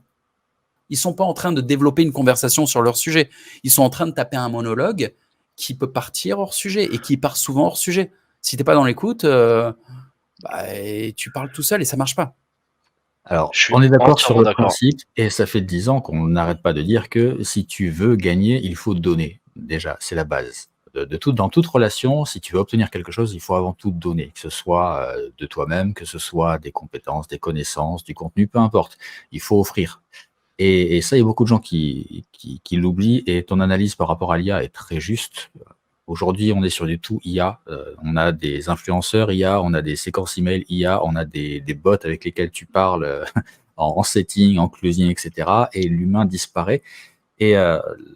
B: Ils ne sont pas en train de développer une conversation sur leur sujet. Ils sont en train de taper un monologue qui peut partir hors sujet et qui part souvent hors sujet. Si tu n'es pas dans l'écoute, tu parles tout seul et ça ne marche pas.
C: Alors, on est d'accord sur le principe, et ça fait 10 ans qu'on n'arrête pas de dire que si tu veux gagner, il faut donner. Déjà, c'est la base. Dans toute relation, si tu veux obtenir quelque chose, il faut avant tout donner, que ce soit de toi-même, que ce soit des compétences, des connaissances, du contenu, peu importe. Il faut offrir. Et ça, il y a beaucoup de gens qui l'oublient, et ton analyse par rapport à l'IA est très juste. Aujourd'hui, on est sur du tout IA. On a des influenceurs IA, on a des séquences email IA, on a des bots avec lesquels tu parles en setting, en closing, etc. Et l'humain disparaît. Et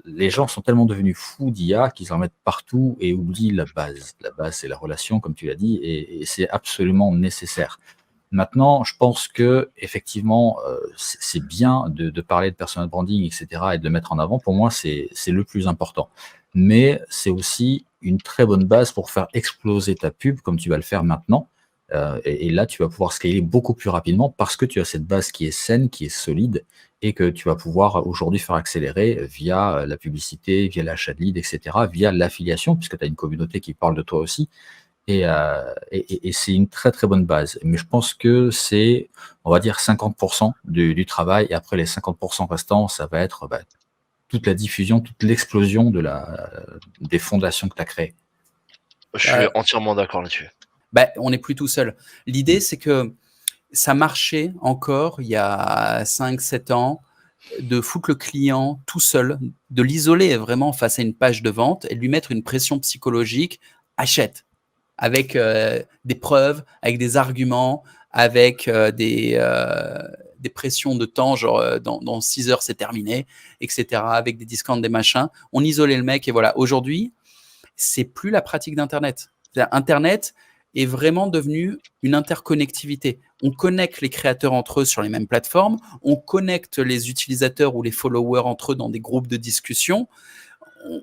C: les gens sont tellement devenus fous d'IA qu'ils en mettent partout et oublient la base. La base, c'est la relation, comme tu l'as dit, et c'est absolument nécessaire. Maintenant, je pense que effectivement, c'est bien de parler de personal branding, etc., et de le mettre en avant. Pour moi, c'est le plus important. Mais c'est aussi une très bonne base pour faire exploser ta pub, comme tu vas le faire maintenant. Et là, tu vas pouvoir scaler beaucoup plus rapidement parce que tu as cette base qui est saine, qui est solide, et que tu vas pouvoir aujourd'hui faire accélérer via la publicité, via l'achat de leads, etc., via l'affiliation, puisque tu as une communauté qui parle de toi aussi. Et c'est une très très bonne base. Mais je pense que c'est, on va dire, 50% du travail. Et après les 50% restants, ça va être toute la diffusion, toute l'explosion des fondations que tu as créées.
A: Je suis entièrement d'accord là-dessus.
B: On n'est plus tout seul. L'idée, c'est que ça marchait encore il y a 5-7 ans de foutre le client tout seul, de l'isoler vraiment face à une page de vente et de lui mettre une pression psychologique. Achète, avec des preuves, avec des arguments, avec des pressions de temps, genre dans 6 heures c'est terminé, etc., avec des discounts, des machins. On isolait le mec et voilà. Aujourd'hui, c'est plus la pratique d'Internet. Internet est vraiment devenu une interconnectivité. On connecte les créateurs entre eux sur les mêmes plateformes, on connecte les utilisateurs ou les followers entre eux dans des groupes de discussion,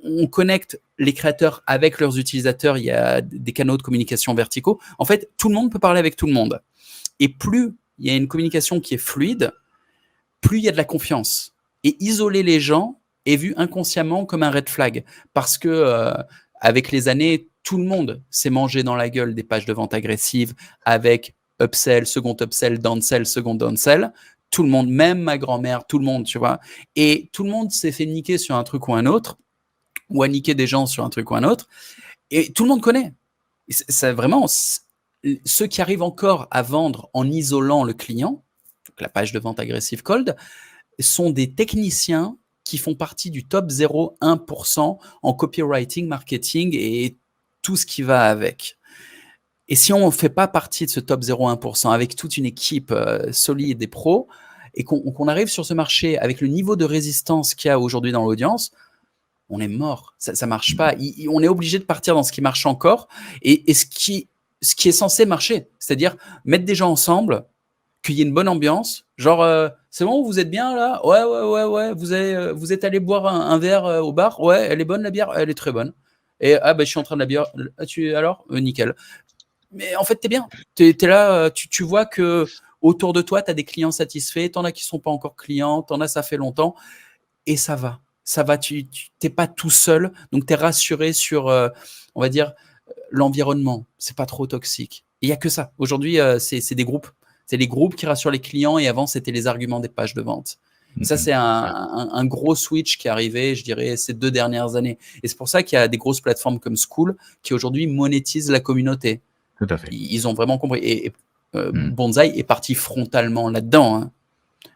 B: on connecte les créateurs avec leurs utilisateurs, il y a des canaux de communication verticaux. En fait, tout le monde peut parler avec tout le monde. Et plus il y a une communication qui est fluide, plus il y a de la confiance. Et isoler les gens est vu inconsciemment comme un red flag. Parce que avec les années, tout le monde s'est mangé dans la gueule des pages de vente agressives avec upsell, second upsell, downsell, second downsell. Tout le monde, même ma grand-mère, tout le monde, tu vois. Et tout le monde s'est fait niquer sur un truc ou un autre, ou à niquer des gens sur un truc ou un autre. Et tout le monde connaît. C'est vraiment ceux qui arrivent encore à vendre en isolant le client, donc la page de vente agressive cold, sont des techniciens qui font partie du top 0,1% en copywriting, marketing et tout ce qui va avec. Et si on ne fait pas partie de ce top 0,1% avec toute une équipe solide et pro, et qu'on arrive sur ce marché avec le niveau de résistance qu'il y a aujourd'hui dans l'audience, on est mort. Ça ne marche pas. On est obligé de partir dans ce qui marche encore et ce qui est censé marcher. C'est-à-dire mettre des gens ensemble, qu'il y ait une bonne ambiance. Genre, c'est bon, vous êtes bien là? Ouais. Vous êtes allé boire un verre au bar? Ouais, elle est bonne la bière? Elle est très bonne. Et je suis en train de la bière. Alors, nickel. Mais en fait, t'es bien. T'es là, tu vois que autour de toi, tu as des clients satisfaits. T'en as qui sont pas encore clients. T'en as, ça fait longtemps. Et ça va. Ça va. Tu t'es pas tout seul. Donc, tu es rassuré sur, on va dire, l'environnement. C'est pas trop toxique. Il y a que ça. Aujourd'hui, c'est des groupes. C'est les groupes qui rassurent les clients et avant, c'était les arguments des pages de vente. Ça, c'est un gros switch qui est arrivé, je dirais, ces 2 dernières années. Et c'est pour ça qu'il y a des grosses plateformes comme Skool qui aujourd'hui monétisent la communauté.
C: Tout à fait.
B: Ils ont vraiment compris. Et Bonzai est parti frontalement là-dedans. Hein.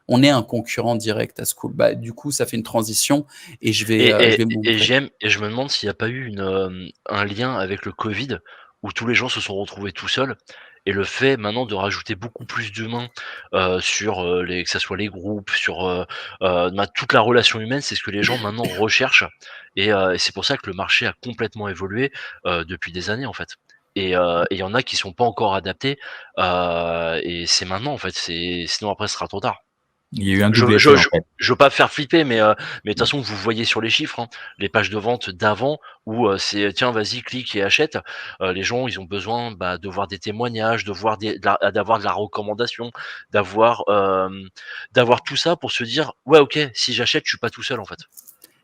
B: On est un concurrent direct à Skool. Du coup, ça fait une transition et je vais
A: et je me demande s'il n'y a pas eu un lien avec le Covid où tous les gens se sont retrouvés tout seuls. Et le fait maintenant de rajouter beaucoup plus d'humains sur que ça soit les groupes, sur toute la relation humaine, c'est ce que les gens maintenant recherchent. Et c'est pour ça que le marché a complètement évolué depuis des années en fait. Et il y en a qui sont pas encore adaptés. Et c'est maintenant en fait. Sinon après ce sera trop tard.
C: Il y a eu un double effet, en fait.
A: Je veux pas faire flipper, mais de toute façon, vous voyez sur les chiffres, hein, les pages de vente d'avant où c'est tiens, vas-y, clique et achète. Les gens, ils ont besoin de voir des témoignages, d'avoir de la recommandation, d'avoir tout ça pour se dire ouais, ok, si j'achète, je suis pas tout seul en fait.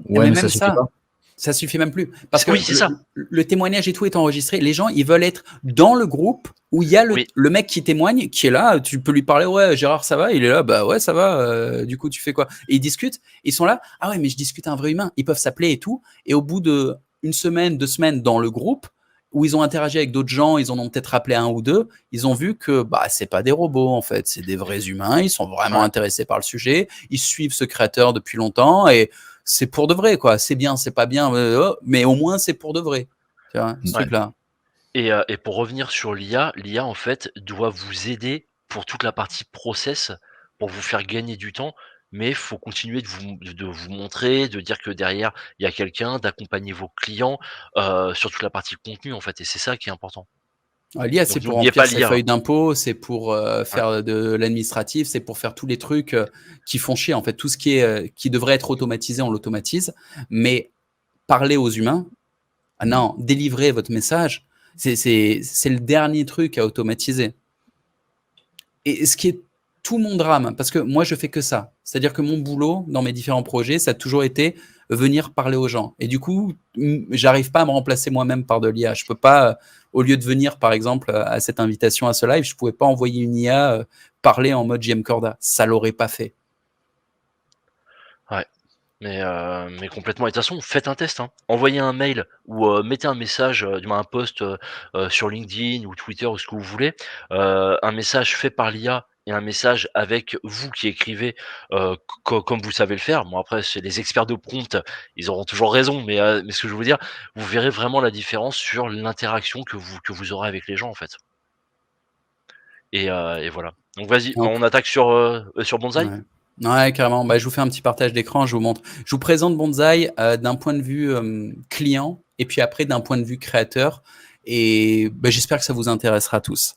C: Ouais, mais ça suffit pas.
B: Ça suffit même plus. Parce que
A: oui, c'est ça.
B: Le témoignage et tout est enregistré. Les gens, ils veulent être dans le groupe où il y a le mec qui témoigne, qui est là. Tu peux lui parler, ouais, Gérard, ça va? Il est là, bah ouais, ça va. Du coup, tu fais quoi? Et ils discutent. Ils sont là. Ah ouais, mais je discute un vrai humain. Ils peuvent s'appeler et tout. Et au bout de 1 semaine, 2 semaines dans le groupe, où ils ont interagi avec d'autres gens, ils en ont peut-être rappelé 1 ou 2, ils ont vu que c'est pas des robots en fait, c'est des vrais humains, ils sont vraiment intéressés par le sujet, ils suivent ce créateur depuis longtemps et c'est pour de vrai quoi, c'est bien, c'est pas bien, mais au moins c'est pour de vrai. Tu vois, ce
C: Ouais.
B: truc-là.
A: Et pour revenir sur l'IA en fait doit vous aider pour toute la partie process, pour vous faire gagner du temps, mais il faut continuer de vous montrer, de dire que derrière il y a quelqu'un, d'accompagner vos clients, sur toute la partie contenu en fait et c'est ça qui est important.
B: L'IA, c'est
A: Donc
B: pour
A: n'oubliez
B: remplir
A: pas
B: ses
A: l'IA.
B: feuilles d'impôt, c'est pour
A: Ouais,
B: faire de l'administratif, c'est pour faire tous les trucs qui font chier. En fait, tout ce qui devrait être automatisé, on l'automatise. Mais parler aux humains, ah non, délivrer votre message, c'est le dernier truc à automatiser. Et ce qui est tout mon drame, parce que moi, je fais que ça. C'est-à-dire que mon boulot, dans mes différents projets, ça a toujours été venir parler aux gens. Et du coup, j'arrive pas à me remplacer moi-même par de l'IA. Je peux pas, au lieu de venir, par exemple, à cette invitation à ce live, je pouvais pas envoyer une IA parler en mode JM Corda. Ça l'aurait pas fait.
A: ouais. Mais complètement et de toute façon, faites un test, hein. Envoyez un mail ou mettez un message, du moins un post, sur LinkedIn ou Twitter ou ce que vous voulez, un message fait par l'IA et un message avec vous qui écrivez, comme vous savez le faire. Bon après c'est les experts de prompt, ils auront toujours raison, mais ce que je veux dire, vous verrez vraiment la différence sur l'interaction que vous aurez avec les gens, en fait et voilà. Donc vas-y,
B: Donc,
A: on attaque sur Bonsaï?
B: ouais. Ouais, carrément. Bah, je vous fais un petit partage d'écran, je vous montre. Je vous présente Bonsaï d'un point de vue client et puis après d'un point de vue créateur. Et bah, j'espère que ça vous intéressera tous.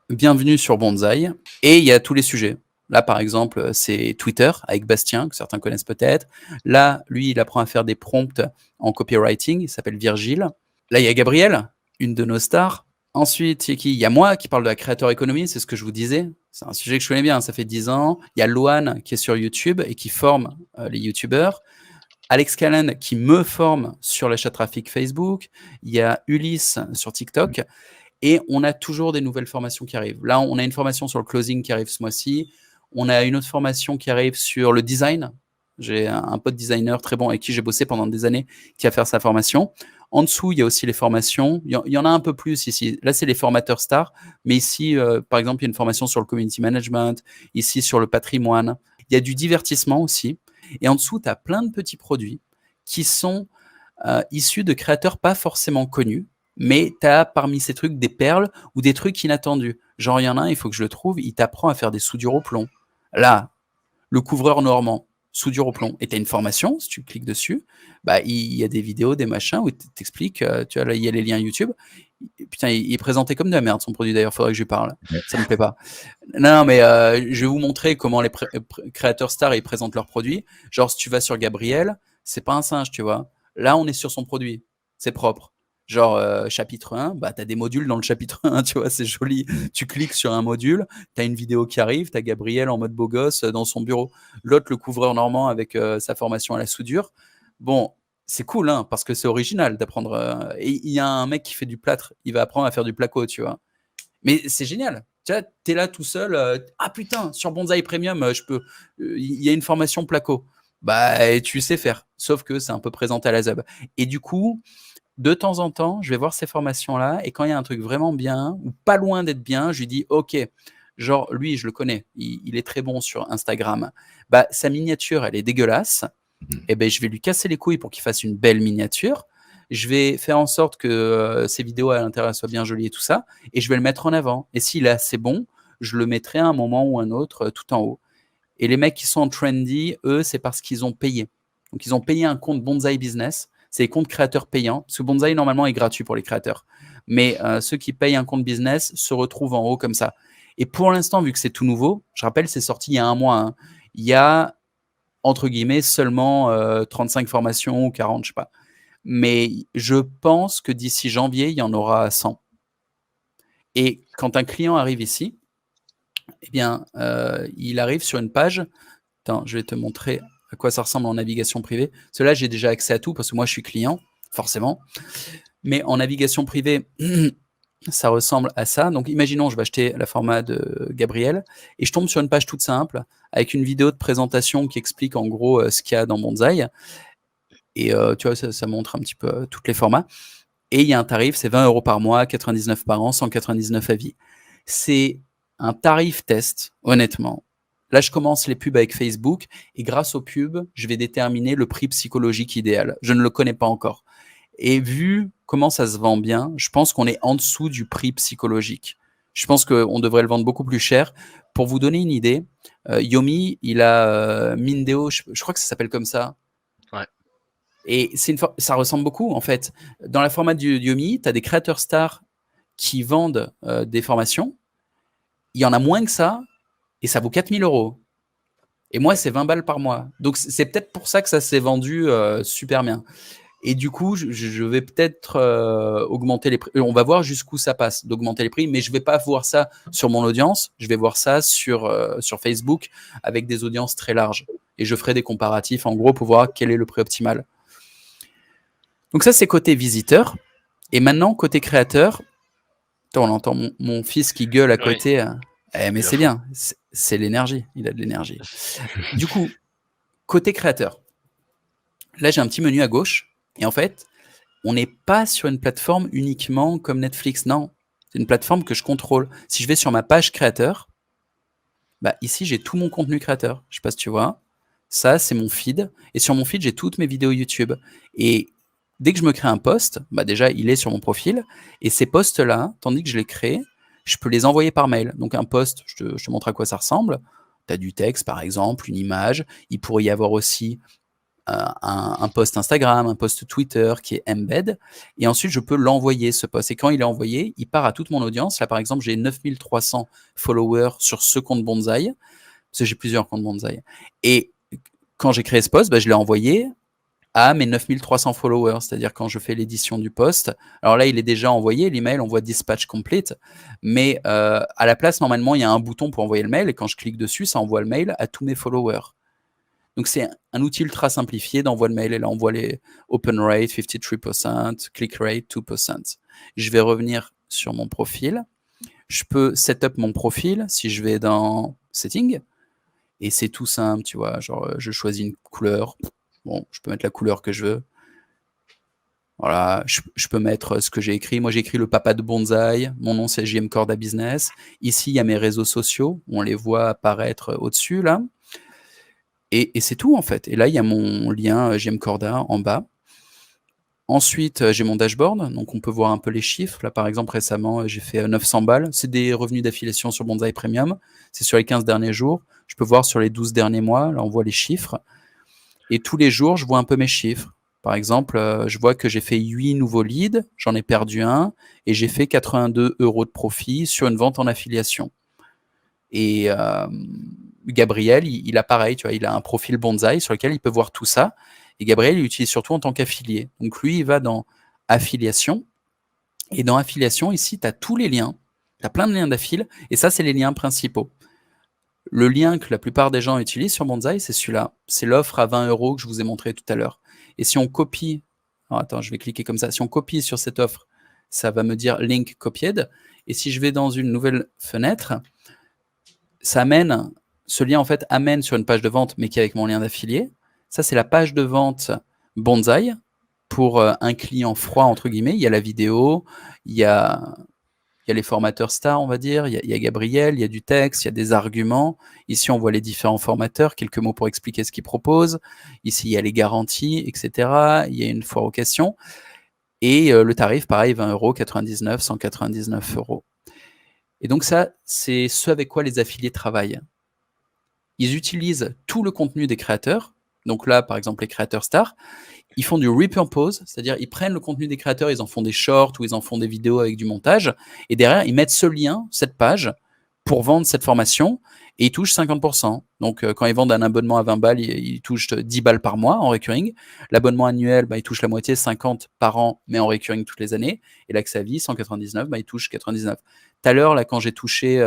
B: Bienvenue sur Bonsaï. Et il y a tous les sujets. Là, par exemple, c'est Twitter avec Bastien, que certains connaissent peut-être. Là, lui, il apprend à faire des prompts en copywriting. Il s'appelle Virgile. Là, il y a Gabriel, une de nos stars. Ensuite, il y a qui? Il y a moi qui parle de la créateur économie, c'est ce que je vous disais. C'est un sujet que je connais bien, ça fait 10 ans. Il y a Loane qui est sur YouTube et qui forme les YouTubeurs. Alex Callen qui me forme sur l'achat trafic Facebook. Il y a Ulysse sur TikTok. Et on a toujours des nouvelles formations qui arrivent. Là, on a une formation sur le closing qui arrive ce mois-ci. On a une autre formation qui arrive sur le design. J'ai un pote designer très bon avec qui j'ai bossé pendant des années qui a fait sa formation. En dessous, il y a aussi les formations. Il y en a un peu plus ici. Là, c'est les formateurs stars. Mais ici, par exemple, il y a une formation sur le community management. Ici, sur le patrimoine. Il y a du divertissement aussi. Et en dessous, tu as plein de petits produits qui sont issus de créateurs pas forcément connus, mais tu as parmi ces trucs des perles ou des trucs inattendus. Genre, il y en a un, il faut que je le trouve, il t'apprend à faire des soudures au plomb. Là, le couvreur normand, soudure au plomb. Et tu as une formation, si tu cliques dessus, bah, il y a des vidéos, des machins où t'expliques, tu vois, là, il y a les liens YouTube. Putain, il est présenté comme de la merde, son produit d'ailleurs, faudrait que je lui parle.
C: Ouais.
B: Ça me plaît pas. Non, mais je vais vous montrer comment les créateurs stars, ils présentent leurs produits. Genre, si tu vas sur Gabriel, c'est pas un singe, tu vois. Là, on est sur son produit. C'est propre. Genre, chapitre 1, bah, tu as des modules dans le chapitre 1, tu vois, c'est joli. Tu cliques sur un module, tu as une vidéo qui arrive, tu as Gabriel en mode beau gosse dans son bureau. L'autre, le couvreur normand avec sa formation à la soudure. Bon, c'est cool, hein, parce que c'est original d'apprendre. Et il y a un mec qui fait du plâtre, il va apprendre à faire du placo, tu vois. Mais c'est génial. Tu vois, t'es là tout seul. Ah putain, sur Bonsaï Premium, je peux. Il y a une formation placo. Bah, tu sais faire. Sauf que c'est un peu présenté à la ZUB. Et du coup, de temps en temps, je vais voir ces formations-là. Et quand il y a un truc vraiment bien, ou pas loin d'être bien, je lui dis OK. Genre, lui, je le connais. Il est très bon sur Instagram. Bah, sa miniature, elle est dégueulasse. Et ben, je vais lui casser les couilles pour qu'il fasse une belle miniature. Je vais faire en sorte que ses vidéos à l'intérieur soient bien jolies et tout ça, et je vais le mettre en avant. Et s'il est assez bon, je le mettrai à un moment ou un autre tout en haut. Et les mecs qui sont en trendy, eux, c'est parce qu'ils ont payé. Donc, ils ont payé un compte Bonsaï Business. C'est les comptes créateurs payants, parce que Bonsaï, normalement, est gratuit pour les créateurs. Mais ceux qui payent un compte business se retrouvent en haut comme ça. Et pour l'instant, vu que c'est tout nouveau, je rappelle, c'est sorti il y a un mois. Hein, il y a, entre guillemets, seulement 35 formations ou 40, je sais pas. Mais je pense que d'ici janvier, il y en aura 100. Et quand un client arrive ici, eh bien, il arrive sur une page. Attends, je vais te montrer à quoi ça ressemble en navigation privée. Cela, j'ai déjà accès à tout parce que moi, je suis client, forcément. Mais en navigation privée, ça ressemble à ça. Donc, imaginons, je vais acheter la format de Gabriel et je tombe sur une page toute simple avec une vidéo de présentation qui explique en gros ce qu'il y a dans Bonsaï. Et tu vois, ça montre un petit peu tous les formats. Et il y a un tarif, c'est 20 € par mois, 99 par an, 199 à vie. C'est un tarif test, honnêtement. Là, je commence les pubs avec Facebook et grâce aux pubs, je vais déterminer le prix psychologique idéal. Je ne le connais pas encore. Et vu comment ça se vend bien, je pense qu'on est en dessous du prix psychologique. Je pense qu'on devrait le vendre beaucoup plus cher. Pour vous donner une idée, Yomi, il a Mindeo, je crois que ça s'appelle comme ça.
A: Ouais.
B: Et ça ressemble beaucoup, en fait. Dans la format du Yomi, tu as des créateurs stars qui vendent des formations. Il y en a moins que ça, et ça vaut 4 000 €. Et moi, c'est 20 balles par mois. Donc, c'est peut-être pour ça que ça s'est vendu super bien. Et du coup, je vais peut-être augmenter les prix. On va voir jusqu'où ça passe d'augmenter les prix, mais je vais pas voir ça sur mon audience. Je vais voir ça sur Facebook avec des audiences très larges. Et je ferai des comparatifs, en gros, pour voir quel est le prix optimal. Donc ça, c'est côté visiteur. Et maintenant, côté créateur, on entend mon fils qui gueule à côté. Mais c'est bien, c'est l'énergie. Il a de l'énergie. Du coup, côté créateur, là, j'ai un petit menu à gauche. Et en fait, on n'est pas sur une plateforme uniquement comme Netflix. Non, c'est une plateforme que je contrôle. Si je vais sur ma page créateur, ici, j'ai tout mon contenu créateur. Je ne sais pas si tu vois. Ça, c'est mon feed. Et sur mon feed, j'ai toutes mes vidéos YouTube. Et dès que je me crée un post, déjà, il est sur mon profil. Et ces posts-là, tandis que je les crée, je peux les envoyer par mail. Donc, un post, je te montre à quoi ça ressemble. Tu as du texte, par exemple, une image. Il pourrait y avoir aussi un post Instagram, un post Twitter qui est embed. Et ensuite, je peux l'envoyer, ce post. Et quand il est envoyé, il part à toute mon audience. Là, par exemple, j'ai 9300 followers sur ce compte Bonsaï. Parce que j'ai plusieurs comptes Bonsaï. Et quand j'ai créé ce post, je l'ai envoyé à mes 9300 followers, c'est-à-dire quand je fais l'édition du post. Alors là, il est déjà envoyé, l'email, on voit dispatch complete, mais à la place, normalement, il y a un bouton pour envoyer le mail, et quand je clique dessus, ça envoie le mail à tous mes followers. Donc c'est un outil ultra simplifié d'envoi de mail, et là, on voit les open rate, 53%, click rate, 2%. Je vais revenir sur mon profil. Je peux setup mon profil si je vais dans Setting, et c'est tout simple, tu vois, genre je choisis une couleur. Bon, je peux mettre la couleur que je veux. Voilà, je peux mettre ce que j'ai écrit. Moi, j'ai écrit le papa de Bonsaï. Mon nom, c'est JM Corda Business. Ici, il y a mes réseaux sociaux. On les voit apparaître au-dessus, là. Et c'est tout, en fait. Et là, il y a mon lien JM Corda en bas. Ensuite, j'ai mon dashboard. Donc, on peut voir un peu les chiffres. Là, par exemple, récemment, j'ai fait 900 balles. C'est des revenus d'affiliation sur Bonsaï Premium. C'est sur les 15 derniers jours. Je peux voir sur les 12 derniers mois. Là, on voit les chiffres. Et tous les jours, je vois un peu mes chiffres. Par exemple, je vois que j'ai fait 8 nouveaux leads, j'en ai perdu un, et j'ai fait 82 € de profit sur une vente en affiliation. Et Gabriel, il a pareil, tu vois, il a un profil Bonsaï sur lequel il peut voir tout ça. Et Gabriel, il l'utilise surtout en tant qu'affilié. Donc lui, il va dans affiliation. Et dans affiliation, ici, tu as tous les liens. Tu as plein de liens d'affil. Et ça, c'est les liens principaux. Le lien que la plupart des gens utilisent sur Bonsaï, c'est celui-là. C'est l'offre à 20 € que je vous ai montré tout à l'heure. Et si on copie, alors attends, je vais cliquer comme ça. Si on copie sur cette offre, ça va me dire link copied. Et si je vais dans une nouvelle fenêtre, ça amène, ce lien en fait amène sur une page de vente, mais qui est avec mon lien d'affilié. Ça, c'est la page de vente Bonsaï pour un client froid, entre guillemets. Il y a la vidéo, il y a les formateurs stars, on va dire, il y a Gabriel, il y a du texte, il y a des arguments. Ici, on voit les différents formateurs, quelques mots pour expliquer ce qu'ils proposent. Ici, il y a les garanties, etc. Il y a une foire aux questions. Et le tarif, pareil, 20 €, 99, 199 €. Et donc ça, c'est ce avec quoi les affiliés travaillent. Ils utilisent tout le contenu des créateurs. Donc là, par exemple, les créateurs stars, ils font du repurpose, c'est-à-dire ils prennent le contenu des créateurs, ils en font des shorts ou ils en font des vidéos avec du montage, et derrière, ils mettent ce lien, cette page, pour vendre cette formation, et ils touchent 50%. Donc, quand ils vendent un abonnement à 20 balles, ils touchent 10 balles par mois en recurring. L'abonnement annuel, ils touchent la moitié, 50 par an, mais en recurring toutes les années. Et l'accès à vie, 199, ils touchent 99. Tout à l'heure, là, quand j'ai touché,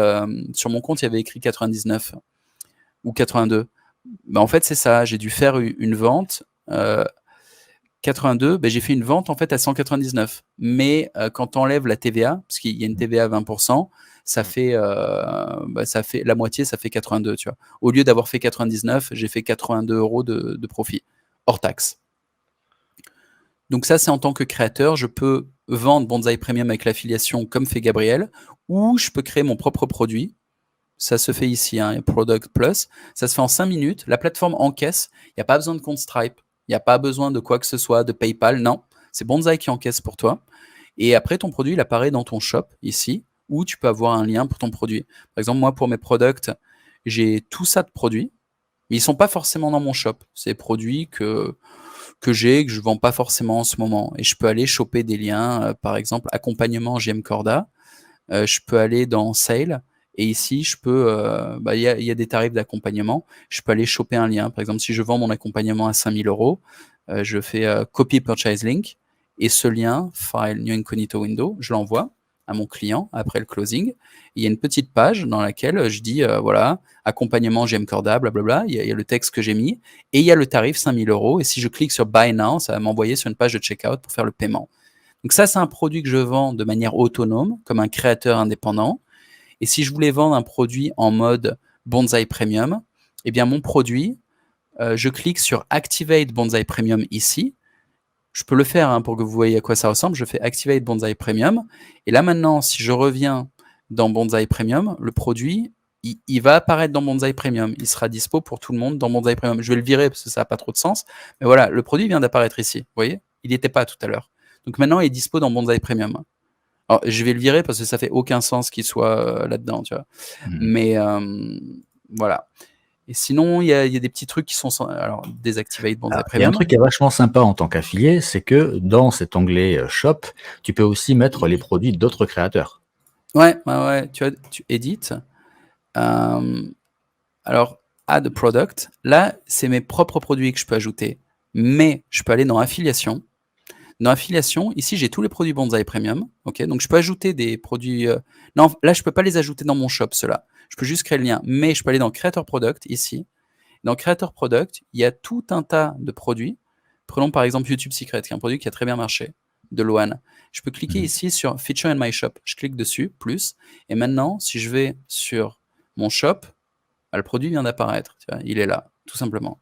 B: sur mon compte, il y avait écrit 99 ou 82. En fait, c'est ça. J'ai dû faire une vente. 82, j'ai fait une vente en fait à 199. Mais quand tu enlèves la TVA, parce qu'il y a une TVA à 20%, ça fait la moitié, ça fait 82. Tu vois. Au lieu d'avoir fait 99, j'ai fait 82 € de profit, hors taxe. Donc ça, c'est en tant que créateur, je peux vendre Bonsaï Premium avec l'affiliation comme fait Gabriel, ou je peux créer mon propre produit. Ça se fait ici, Product Plus. Ça se fait en 5 minutes. La plateforme encaisse. Il n'y a pas besoin de compte Stripe. Il n'y a pas besoin de quoi que ce soit, de PayPal, non. C'est Bonsaï qui encaisse pour toi. Et après, ton produit, il apparaît dans ton shop, ici, où tu peux avoir un lien pour ton produit. Par exemple, moi, pour mes products, j'ai tout ça de produits, mais ils sont pas forcément dans mon shop. C'est des produits que j'ai, que je vends pas forcément en ce moment. Et je peux aller choper des liens, par exemple, accompagnement JM Corda. Je peux aller dans Sale. Et ici, je peux, il y a des tarifs d'accompagnement. Je peux aller choper un lien. Par exemple, si je vends mon accompagnement à 5 000 euros, je fais Copy Purchase Link. Et ce lien, File New Incognito Window, je l'envoie à mon client après le closing. Il y a une petite page dans laquelle je dis, voilà, accompagnement JM Corda, blablabla. Il y a le texte que j'ai mis. Et il y a le tarif 5 000 euros. Et si je clique sur Buy Now, ça va m'envoyer sur une page de checkout pour faire le paiement. Donc ça, c'est un produit que je vends de manière autonome, comme un créateur indépendant. Et si je voulais vendre un produit en mode Bonsaï Premium, eh bien mon produit, je clique sur Activate Bonsaï Premium ici. Je peux le faire hein, pour que vous voyez à quoi ça ressemble. Je fais Activate Bonsaï Premium. Et là maintenant, si je reviens dans Bonsaï Premium, le produit, il va apparaître dans Bonsaï Premium. Il sera dispo pour tout le monde dans Bonsaï Premium. Je vais le virer parce que ça n'a pas trop de sens. Mais voilà, le produit vient d'apparaître ici. Vous voyez, il n'y était pas tout à l'heure. Donc maintenant, il est dispo dans Bonsaï Premium. Alors, je vais le virer parce que ça fait aucun sens qu'il soit là-dedans, tu vois. Mais voilà. Et sinon, il y a des petits trucs qui sont alors Deactivate Bonsaï Premium.
C: Il y a un truc qui est vachement sympa en tant qu'affilié, c'est que dans cet onglet Shop, tu peux aussi mettre les produits d'autres créateurs.
B: Ouais. Tu édites. Alors, Add Product. Là, c'est mes propres produits que je peux ajouter. Mais je peux aller dans Affiliation. Dans Affiliation, ici, j'ai tous les produits Bonsaï Premium. Okay, donc, je peux ajouter des produits... Non, là, je ne peux pas les ajouter dans mon shop, ceux-là. Je peux juste créer le lien. Mais je peux aller dans Creator Product, ici. Dans Creator Product, il y a tout un tas de produits. Prenons par exemple YouTube Secret, qui est un produit qui a très bien marché, de Loan. Je peux cliquer ici sur Feature in My Shop. Je clique dessus, plus. Et maintenant, si je vais sur mon shop, le produit vient d'apparaître. Il est là, tout simplement.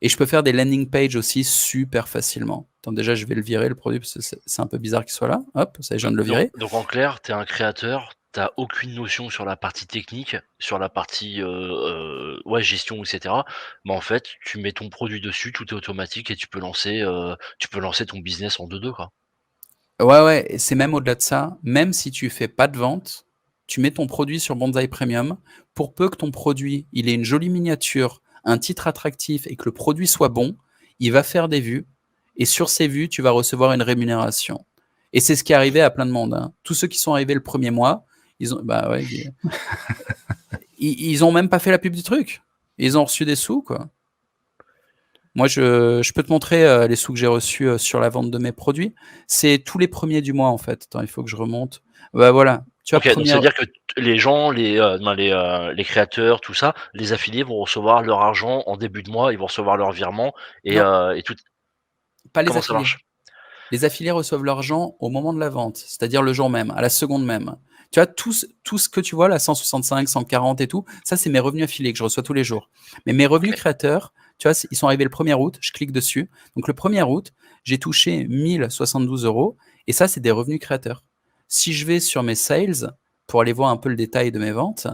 B: Et je peux faire des landing pages aussi super facilement. Attends, déjà, je vais le virer, le produit, parce que c'est un peu bizarre qu'il soit là. Hop, ça y est, je viens de le virer.
A: Donc en clair, tu es un créateur, tu n'as aucune notion sur la partie technique, sur la partie gestion, etc. Mais en fait, tu mets ton produit dessus, tout est automatique et tu peux lancer ton business en 2-2, quoi.
B: Ouais, c'est même au-delà de ça. Même si tu fais pas de vente, tu mets ton produit sur Bonsaï Premium. Pour peu que ton produit, il ait une jolie miniature, un titre attractif et que le produit soit bon, il va faire des vues. Et sur ces vues, tu vas recevoir une rémunération. Et c'est ce qui est arrivé à plein de monde. Hein. Tous ceux qui sont arrivés le premier mois, ils ont même pas fait la pub du truc. Ils ont reçu des sous, quoi. Moi, je peux te montrer les sous que j'ai reçus sur la vente de mes produits. C'est tous les premiers du mois, en fait. Attends, il faut que je remonte. Voilà. Tu vois,
A: donc c'est-à-dire que les gens, les créateurs, tout ça, les affiliés vont recevoir leur argent en début de mois, ils vont recevoir leur virement et tout.
B: Pas les
A: Comment
B: affiliés.
A: ça marche ?
B: Les affiliés reçoivent leur argent au moment de la vente, c'est-à-dire le jour même, à la seconde même. Tu vois, tout ce que tu vois là, 165, 140 et tout, ça, c'est mes revenus affiliés que je reçois tous les jours. Mais mes revenus créateurs, tu vois, ils sont arrivés le 1er août, je clique dessus. Donc, le 1er août, j'ai touché 1072 € et ça, c'est des revenus créateurs. Si je vais sur mes sales pour aller voir un peu le détail de mes ventes,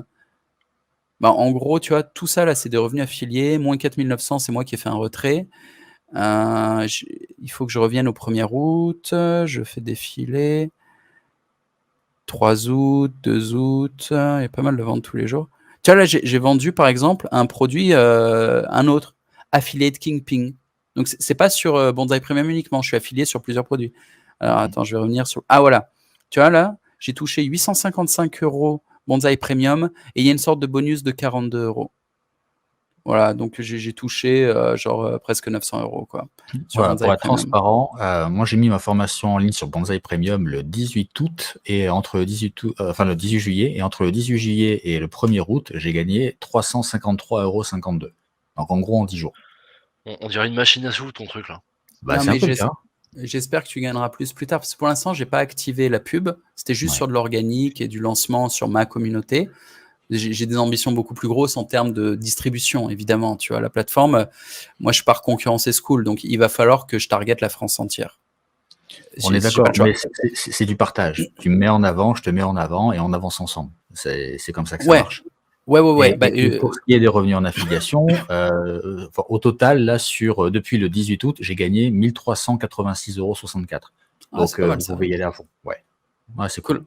B: en gros, tu vois, tout ça là, c'est des revenus affiliés. Moins 4900, c'est moi qui ai fait un retrait. Il faut que je revienne au 1er août. Je fais défiler. 3 août, 2 août. Il y a pas mal de ventes tous les jours. Tu vois, là, j'ai vendu, par exemple, un produit, un autre, Affiliate Kingpin. Donc, c'est pas sur Bonsaï Premium uniquement. Je suis affilié sur plusieurs produits. Alors, attends, je vais revenir sur... Ah, voilà. Tu vois, là, j'ai touché 855 € Bonsaï Premium et il y a une sorte de bonus de 42 €. Voilà, donc j'ai touché presque 900 €, quoi.
C: Voilà, pour être transparent, moi j'ai mis ma formation en ligne sur Bonsaï Premium le 18 août et entre le 18 juillet et entre le 18 juillet et le 1er août, j'ai gagné 353,52 €. Donc en gros en 10 jours.
A: On dirait une machine à sous ton truc là.
C: C'est un peu le cas.
B: J'espère que tu gagneras plus tard, parce que pour l'instant, j'ai pas activé la pub. C'était juste sur de l'organique et du lancement sur ma communauté. J'ai des ambitions beaucoup plus grosses en termes de distribution, évidemment. Tu vois, la plateforme, moi, je pars concurrencer Skool, donc il va falloir que je target la France entière.
C: On est d'accord, mais c'est du partage. Tu me mets en avant, je te mets en avant et on avance ensemble. C'est comme ça que ça marche.
B: Ouais.
C: Et pour ce qui est des revenus en affiliation, au total, là, depuis le 18 août, j'ai gagné 1 386,64 €. Donc,
B: c'est pas mal
C: vous
B: ça.
C: pouvez y aller à fond. Ouais, c'est cool.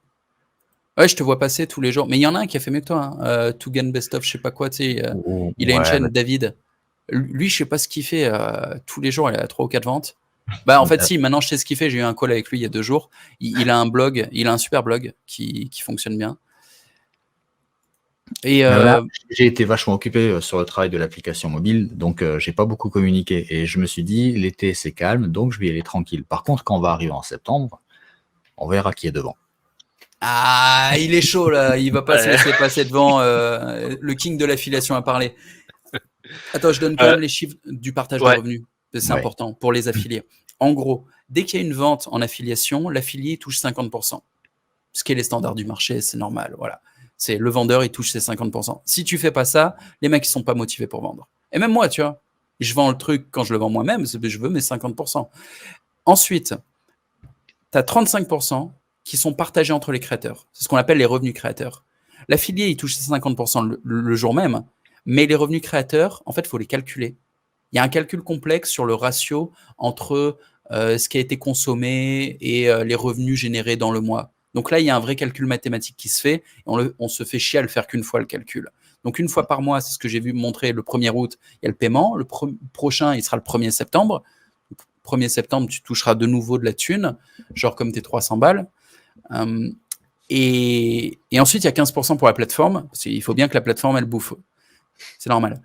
B: Ouais, je te vois passer tous les jours. Mais il y en a un qui a fait mieux que toi. Tugan Best of, je sais pas quoi. Tu sais, il a une chaîne, David. Lui, je sais pas ce qu'il fait. Tous les jours, il a 3 ou 4 ventes. En fait, si, maintenant, je sais ce qu'il fait. J'ai eu un call avec lui il y a 2 jours. Il a un blog. Il a un super blog qui fonctionne bien. Et
C: Là, j'ai été vachement occupé sur le travail de l'application mobile, donc j'ai pas beaucoup communiqué. Et je me suis dit, l'été, c'est calme, donc je vais y aller tranquille. Par contre, quand on va arriver en septembre, on verra qui est devant.
B: Ah, il est chaud là, il va pas se laisser passer devant. Le king de l'affiliation a parlé. Attends, je donne quand même les chiffres du partage de revenus. C'est important pour les affiliés. En gros, dès qu'il y a une vente en affiliation, l'affilié touche 50%. Ce qui est les standards du marché, c'est normal. Voilà. C'est le vendeur, il touche ses 50%. Si tu fais pas ça, les mecs, ils sont pas motivés pour vendre. Et même moi, tu vois, je vends le truc quand je le vends moi-même, je veux mes 50%. Ensuite, tu as 35% qui sont partagés entre les créateurs. C'est ce qu'on appelle les revenus créateurs. L'affilié, il touche ses 50% le jour même, mais les revenus créateurs, en fait, il faut les calculer. Il y a un calcul complexe sur le ratio entre ce qui a été consommé et les revenus générés dans le mois. Donc là, il y a un vrai calcul mathématique qui se fait. On se fait chier à le faire qu'une fois le calcul. Donc une fois par mois, c'est ce que j'ai vu montrer le 1er août, il y a le paiement. Le prochain, il sera le 1er septembre. Le 1er septembre, tu toucheras de nouveau de la thune, genre comme tes 300 balles. Et ensuite, il y a 15% pour la plateforme, parce qu'il faut bien que la plateforme, elle bouffe. C'est normal.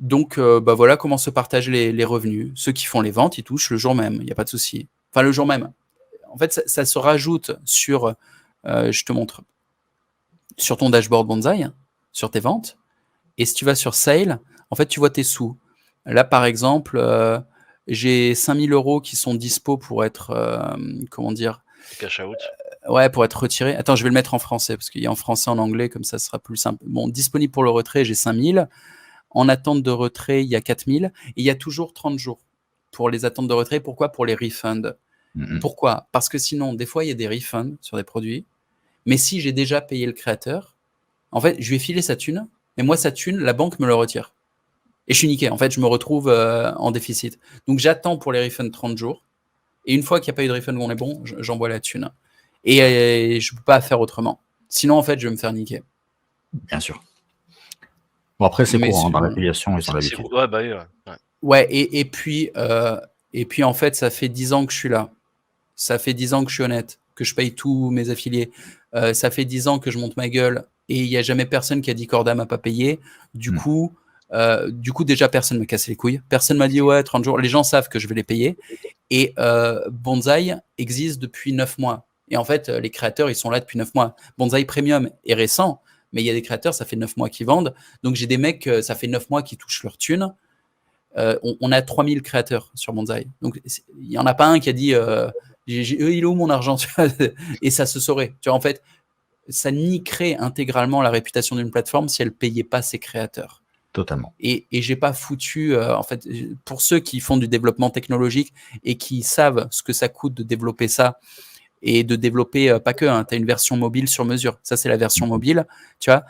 B: Donc, voilà comment se partagent les revenus. Ceux qui font les ventes, ils touchent le jour même, il n'y a pas de souci. Enfin, le jour même. En fait, ça se rajoute sur, je te montre, sur ton dashboard Bonsaï, sur tes ventes. Et si tu vas sur Sale, en fait, tu vois tes sous. Là, par exemple, j'ai 5 000 € qui sont dispo pour être, comment dire,
A: cash out.
B: Ouais, pour être retiré. Attends, je vais le mettre en français, parce qu'il y a en français, en anglais, comme ça sera plus simple. Bon, disponible pour le retrait, j'ai 5 000. En attente de retrait, il y a 4 000. Et il y a toujours 30 jours pour les attentes de retrait. Pourquoi? Pour les refunds. Pourquoi? Parce que sinon, des fois, il y a des refunds sur des produits. Mais si j'ai déjà payé le créateur, en fait, je lui ai filé sa thune, mais moi, sa thune, la banque me le retire. Et je suis niqué. En fait, je me retrouve en déficit. Donc, j'attends pour les refunds 30 jours. Et une fois qu'il n'y a pas eu de refund où on est bon, j'envoie la thune. Et je ne peux pas faire autrement. Sinon, en fait, je vais me faire niquer.
C: Bien sûr. Bon, après, c'est courant dans l'affiliation, ils ont l'habitude.
B: Ouais, et puis, en fait, ça fait 10 ans que je suis là. Ça fait 10 ans que je suis honnête, que je paye tous mes affiliés. Ça fait 10 ans que je monte ma gueule et il n'y a jamais personne qui a dit Corda m'a pas payé. Du coup, déjà, personne me casse les couilles. Personne m'a dit ouais, 30 jours. Les gens savent que je vais les payer. Et Bonsaï existe depuis 9 mois. Et en fait, les créateurs, ils sont là depuis 9 mois. Bonsaï Premium est récent, mais il y a des créateurs, ça fait 9 mois qu'ils vendent. Donc, j'ai des mecs, ça fait 9 mois qu'ils touchent leur thune. On a 3000 créateurs sur Bonsaï. Donc, il n'y en a pas un qui a dit il est où mon argent? Et ça se saurait. Tu vois, en fait, ça niquerait intégralement la réputation d'une plateforme si elle ne payait pas ses créateurs.
C: Totalement.
B: Et j'ai pas foutu, en fait, pour ceux qui font du développement technologique et qui savent ce que ça coûte de développer ça et de développer, pas que, tu as une version mobile sur mesure. Ça, c'est la version mobile. Tu vois,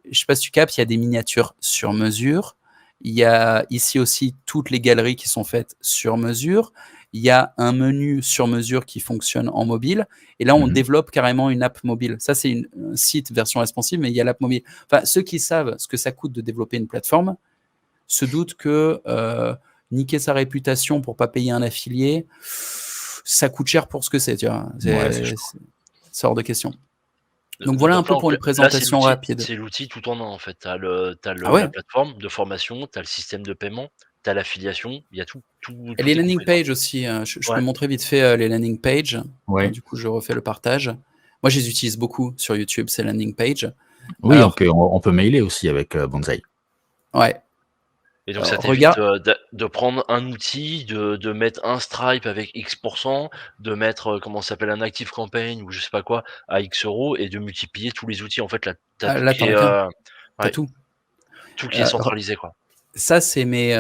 B: je sais pas si tu captes, il y a des miniatures sur mesure. Il y a ici aussi toutes les galeries qui sont faites sur mesure. Il y a un menu sur mesure qui fonctionne en mobile. Et là, on développe carrément une app mobile. Ça, c'est un site version responsive, mais il y a l'app mobile. Enfin, ceux qui savent ce que ça coûte de développer une plateforme se doutent que niquer sa réputation pour pas payer un affilié, ça coûte cher pour ce que c'est. Tu vois, c'est hors de question. Donc voilà un peu pour une présentation rapide.
A: C'est l'outil tout en un en fait. T'as la plateforme de formation, t'as le système de paiement, t'as l'affiliation, il y a tout.
B: Et les landing pages aussi. Je peux montrer vite fait les landing pages.
C: Ouais.
B: Du coup, je refais le partage. Moi, je les utilise beaucoup sur YouTube, ces landing pages.
C: Oui, alors, on peut mailer aussi avec Bonsaï.
B: Ouais.
A: Et donc, ça t'évite de prendre un outil, de mettre un Stripe avec X%, de mettre, comment ça s'appelle, un Active Campaign ou je sais pas quoi, à X euros, et de multiplier tous les outils. En fait, là, t'as tout qui est centralisé, quoi.
B: Ça, c'est mes...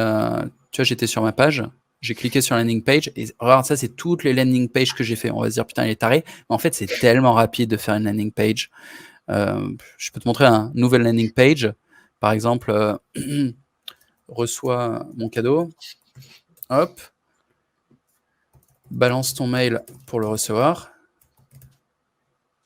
B: tu vois, j'étais sur ma page, j'ai cliqué sur la landing page, et regarde, ça, c'est toutes les landing pages que j'ai fait. On va se dire, putain, il est taré. Mais en fait, c'est tellement rapide de faire une landing page. Je peux te montrer une nouvelle landing page. Par exemple, reçois mon cadeau, hop, balance ton mail pour le recevoir,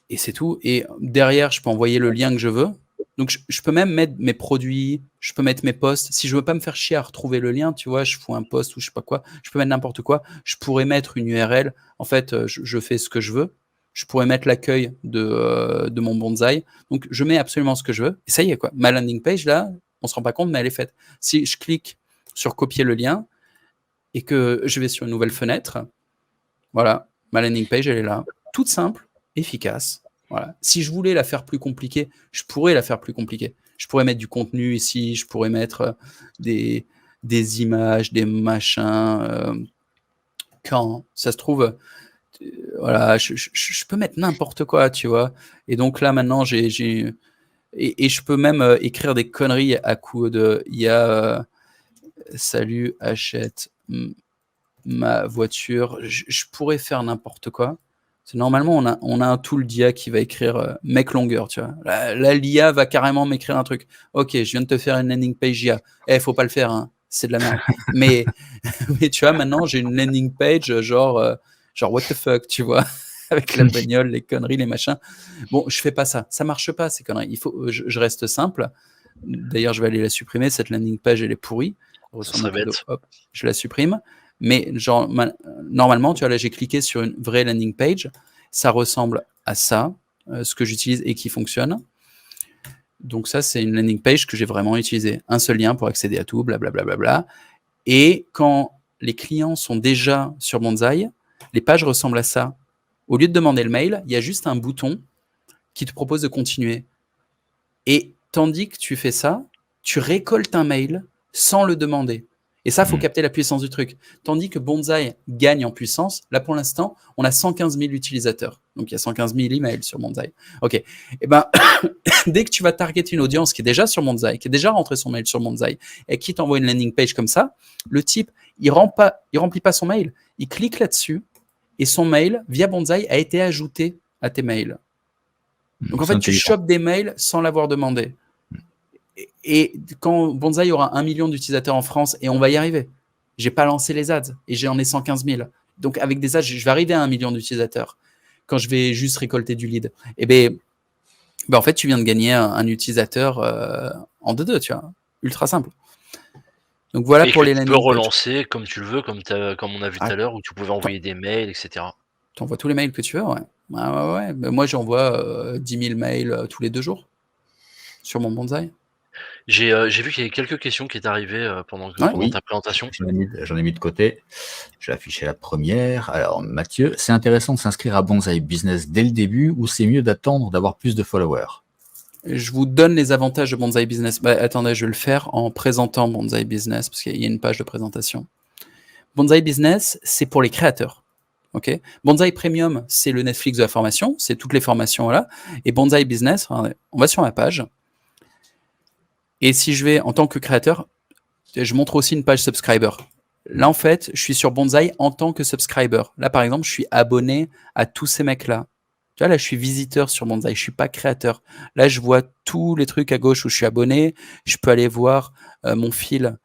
B: et c'est tout. Et derrière, je peux envoyer le lien que je veux. Donc, je peux même mettre mes produits, je peux mettre mes posts. Si je veux pas me faire chier à retrouver le lien, tu vois, je fous un post ou je sais pas quoi, je peux mettre n'importe quoi. Je pourrais mettre une URL. En fait, je fais ce que je veux. Je pourrais mettre l'accueil de mon bonsaï. Donc, je mets absolument ce que je veux. Et ça y est, quoi. Ma landing page, là, on se rend pas compte, mais elle est faite. Si je clique sur copier le lien et que je vais sur une nouvelle fenêtre, voilà, ma landing page, elle est là. Toute simple, efficace. Voilà. Si je voulais la faire plus compliquée, je pourrais la faire plus compliquée. Je pourrais mettre du contenu ici, je pourrais mettre des, des images, des machins. Quand ça se trouve, voilà, je peux mettre n'importe quoi, tu vois. Et donc là, maintenant, et je peux même écrire des conneries à coup de. Il y a salut, achète ma voiture. Je pourrais faire n'importe quoi. Normalement, on a un tool d'IA qui va écrire mec longueur, tu vois. Là, l'IA va carrément m'écrire un truc. Ok, je viens de te faire une landing page IA. Faut pas le faire, hein. C'est de la merde. mais, mais tu vois, maintenant, j'ai une landing page genre what the fuck, tu vois, avec la bagnole, les conneries, les machins. Bon, je fais pas ça. Ça marche pas, ces conneries. Il faut, je reste simple. D'ailleurs, je vais aller la supprimer. Cette landing page, elle est pourrie.
A: Ça serait bête.
B: Hop, je la supprime. Mais genre, normalement, tu vois, là, j'ai cliqué sur une vraie landing page. Ça ressemble à ça, ce que j'utilise et qui fonctionne. Donc ça, c'est une landing page que j'ai vraiment utilisée. Un seul lien pour accéder à tout, blablabla. Bla, bla, bla. Et quand les clients sont déjà sur Bonsaï, les pages ressemblent à ça. Au lieu de demander le mail, il y a juste un bouton qui te propose de continuer. Et tandis que tu fais ça, tu récoltes un mail sans le demander. Et ça, il faut capter la puissance du truc. Tandis que Bonsaï gagne en puissance, là pour l'instant, on a 115 000 utilisateurs. Donc il y a 115 000 emails sur Bonsaï. Ok. Et ben, dès que tu vas targeter une audience qui est déjà sur Bonsaï, qui est déjà rentré son mail sur Bonsaï, et qui t'envoie une landing page comme ça, le type, il remplit pas son mail. Il clique là-dessus, et son mail, via Bonsaï, a été ajouté à tes mails. Donc en fait, tu chopes des mails sans l'avoir demandé. Et quand Bonsaï aura 1 million d'utilisateurs en France, et on va y arriver, j'ai pas lancé les ads, et j'en ai 115 000. Donc avec des ads, je vais arriver à 1 million d'utilisateurs quand je vais juste récolter du lead. Et ben en fait, tu viens de gagner un utilisateur en 2-2, tu vois. Ultra simple. Donc voilà pour les landing pages.
A: Tu peux relancer comme tu le veux, comme on a vu tout à l'heure, où tu pouvais envoyer des mails, etc.
B: Tu envoies tous les mails que tu veux, ouais. Ouais. Mais moi, j'envoie 10 000 mails tous les 2 jours sur mon Bonsaï.
A: J'ai vu qu'il y avait quelques questions qui étaient arrivées pendant ta présentation.
C: J'en ai mis de côté. Je vais afficher la première. Alors, Mathieu, c'est intéressant de s'inscrire à Bonsaï Business dès le début ou c'est mieux d'attendre d'avoir plus de followers?
B: Je vous donne les avantages de Bonsaï Business. Attendez, je vais le faire en présentant Bonsaï Business, parce qu'il y a une page de présentation. Bonsaï Business, c'est pour les créateurs. Okay. Bonsaï Premium, c'est le Netflix de la formation, c'est toutes les formations là. Et Bonsaï Business, on va sur ma page. Et si je vais en tant que créateur, je montre aussi une page subscriber. Là, en fait, je suis sur Bonsaï en tant que subscriber. Là, par exemple, je suis abonné à tous ces mecs-là. Tu vois, là, je suis visiteur sur Bonsaï, je suis pas créateur. Là, je vois tous les trucs à gauche où je suis abonné. Je peux aller voir mon fil.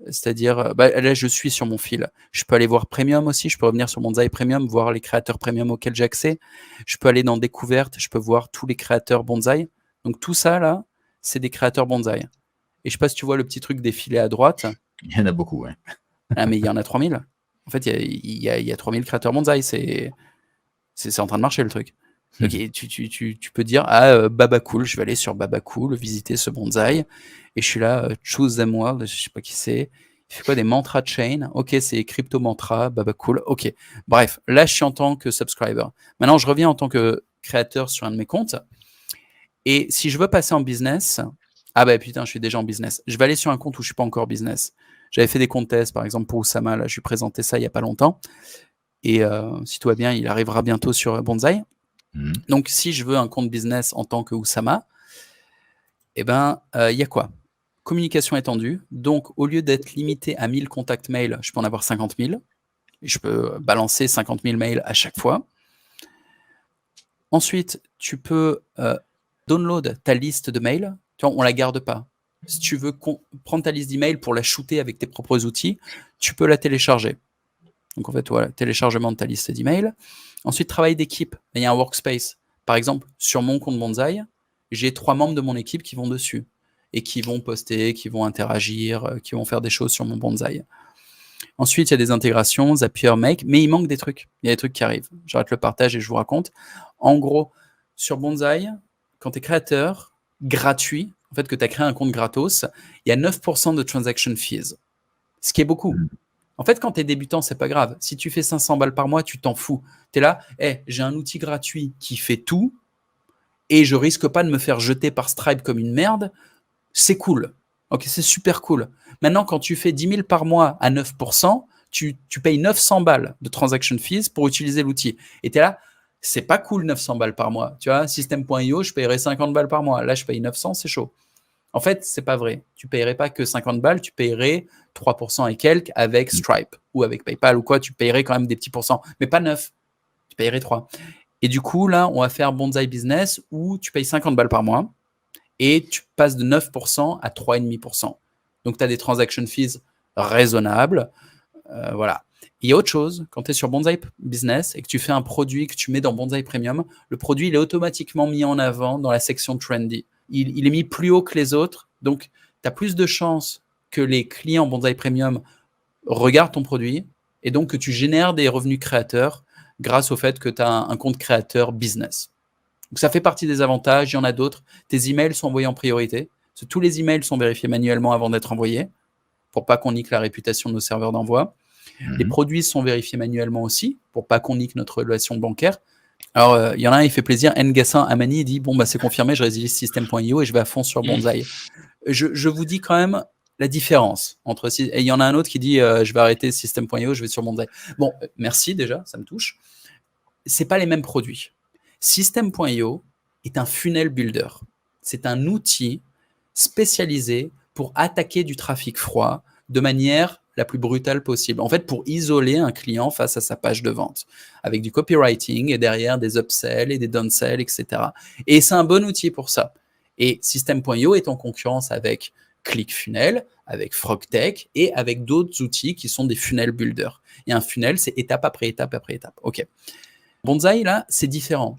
B: C'est-à-dire, là, je suis sur mon fil. Je peux aller voir Premium aussi. Je peux revenir sur Bonsaï Premium, voir les créateurs Premium auxquels j'ai accès. Je peux aller dans Découverte. Je peux voir tous les créateurs Bonsaï. Donc, tout ça, là, c'est des créateurs Bonsaï. Et je sais pas si tu vois le petit truc défilé à droite.
C: Il y en a beaucoup, ouais.
B: Ah, mais il y en a 3000. En fait, il y a 3000 créateurs Bonsaï. C'est en train de marcher, le truc. Donc, tu peux dire, Babacool, je vais aller sur Babacool, visiter ce Bonsaï. Et je suis là, Choose Them World, je sais pas qui c'est. Il fait quoi, des mantra chain? Ok, c'est crypto mantra, Babacool. Ok. Bref, là, je suis en tant que subscriber. Maintenant, je reviens en tant que créateur sur un de mes comptes. Et si je veux passer en business, putain, je suis déjà en business. Je vais aller sur un compte où je suis pas encore business. J'avais fait des comptes tests, par exemple, pour Oussama. Là, je lui présentais ça il y a pas longtemps. Et si tout va bien, il arrivera bientôt sur Bonsaï. Donc, si je veux un compte business en tant que Oussama, il y a quoi? Communication étendue. Donc, au lieu d'être limité à 1000 contacts mails, je peux en avoir 50 000. Et je peux balancer 50 000 mails à chaque fois. Ensuite, tu peux download ta liste de mails. Tu vois, on la garde pas. Si tu veux prendre ta liste d'emails pour la shooter avec tes propres outils, tu peux la télécharger. Donc en fait, voilà, téléchargement de ta liste d'emails. Ensuite, travail d'équipe. Il y a un workspace. Par exemple, sur mon compte Bonsaï, j'ai 3 membres de mon équipe qui vont dessus et qui vont poster, qui vont interagir, qui vont faire des choses sur mon Bonsaï. Ensuite, il y a des intégrations, Zapier, Make, mais il manque des trucs. Il y a des trucs qui arrivent. J'arrête le partage et je vous raconte. En gros, sur Bonsaï, quand tu es créateur gratuit, en fait, que tu as créé un compte gratos, il y a 9% de transaction fees, ce qui est beaucoup. En fait, quand tu es débutant, c'est pas grave. Si tu fais 500 balles par mois, tu t'en fous. Tu es là, j'ai un outil gratuit qui fait tout et je risque pas de me faire jeter par Stripe comme une merde. C'est cool. Ok, c'est super cool. Maintenant, quand tu fais 10 000 par mois à 9%, tu payes 900 balles de transaction fees pour utiliser l'outil. Et tu es là, c'est pas cool 900 balles par mois. Tu vois, System.io, je paierais 50 balles par mois. Là, je paye 900, c'est chaud. En fait, c'est pas vrai. Tu paierais pas que 50 balles, tu paierais 3% et quelques avec Stripe ou avec PayPal ou quoi. Tu paierais quand même des petits pourcents, mais pas 9. Tu paierais 3. Et du coup, là, on va faire Bonsaï Business où tu payes 50 balles par mois et tu passes de 9% à 3,5%. Donc, tu as des transaction fees raisonnables. Voilà. Il y a autre chose, quand tu es sur Bonsaï Business et que tu fais un produit que tu mets dans Bonsaï Premium, le produit il est automatiquement mis en avant dans la section Trendy. Il est mis plus haut que les autres, donc tu as plus de chances que les clients Bonsaï Premium regardent ton produit et donc que tu génères des revenus créateurs grâce au fait que tu as un compte créateur business. Donc ça fait partie des avantages, il y en a d'autres. Tes emails sont envoyés en priorité. Tous les emails sont vérifiés manuellement avant d'être envoyés pour pas qu'on nique la réputation de nos serveurs d'envoi. Les produits sont vérifiés manuellement aussi pour pas qu'on nique notre relation bancaire. Alors, il y en a un, il fait plaisir. Ngassin Amani, il dit bon, bah, c'est confirmé, je résilie System.io et je vais à fond sur Bonsaï. Je vous dis quand même la différence entre. Et il y en a un autre qui dit je vais arrêter System.io, je vais sur Bonsaï. Bon, merci déjà, ça me touche. C'est pas les mêmes produits. System.io est un funnel builder. C'est un outil spécialisé pour attaquer du trafic froid de manière la plus brutale possible. En fait, pour isoler un client face à sa page de vente, avec du copywriting et derrière des upsells et des downsells, etc. Et c'est un bon outil pour ça. Et System.io est en concurrence avec ClickFunnels, avec Frogtech et avec d'autres outils qui sont des funnel builders. Et un funnel, c'est étape après étape après étape. OK. Bonsaï, là, c'est différent.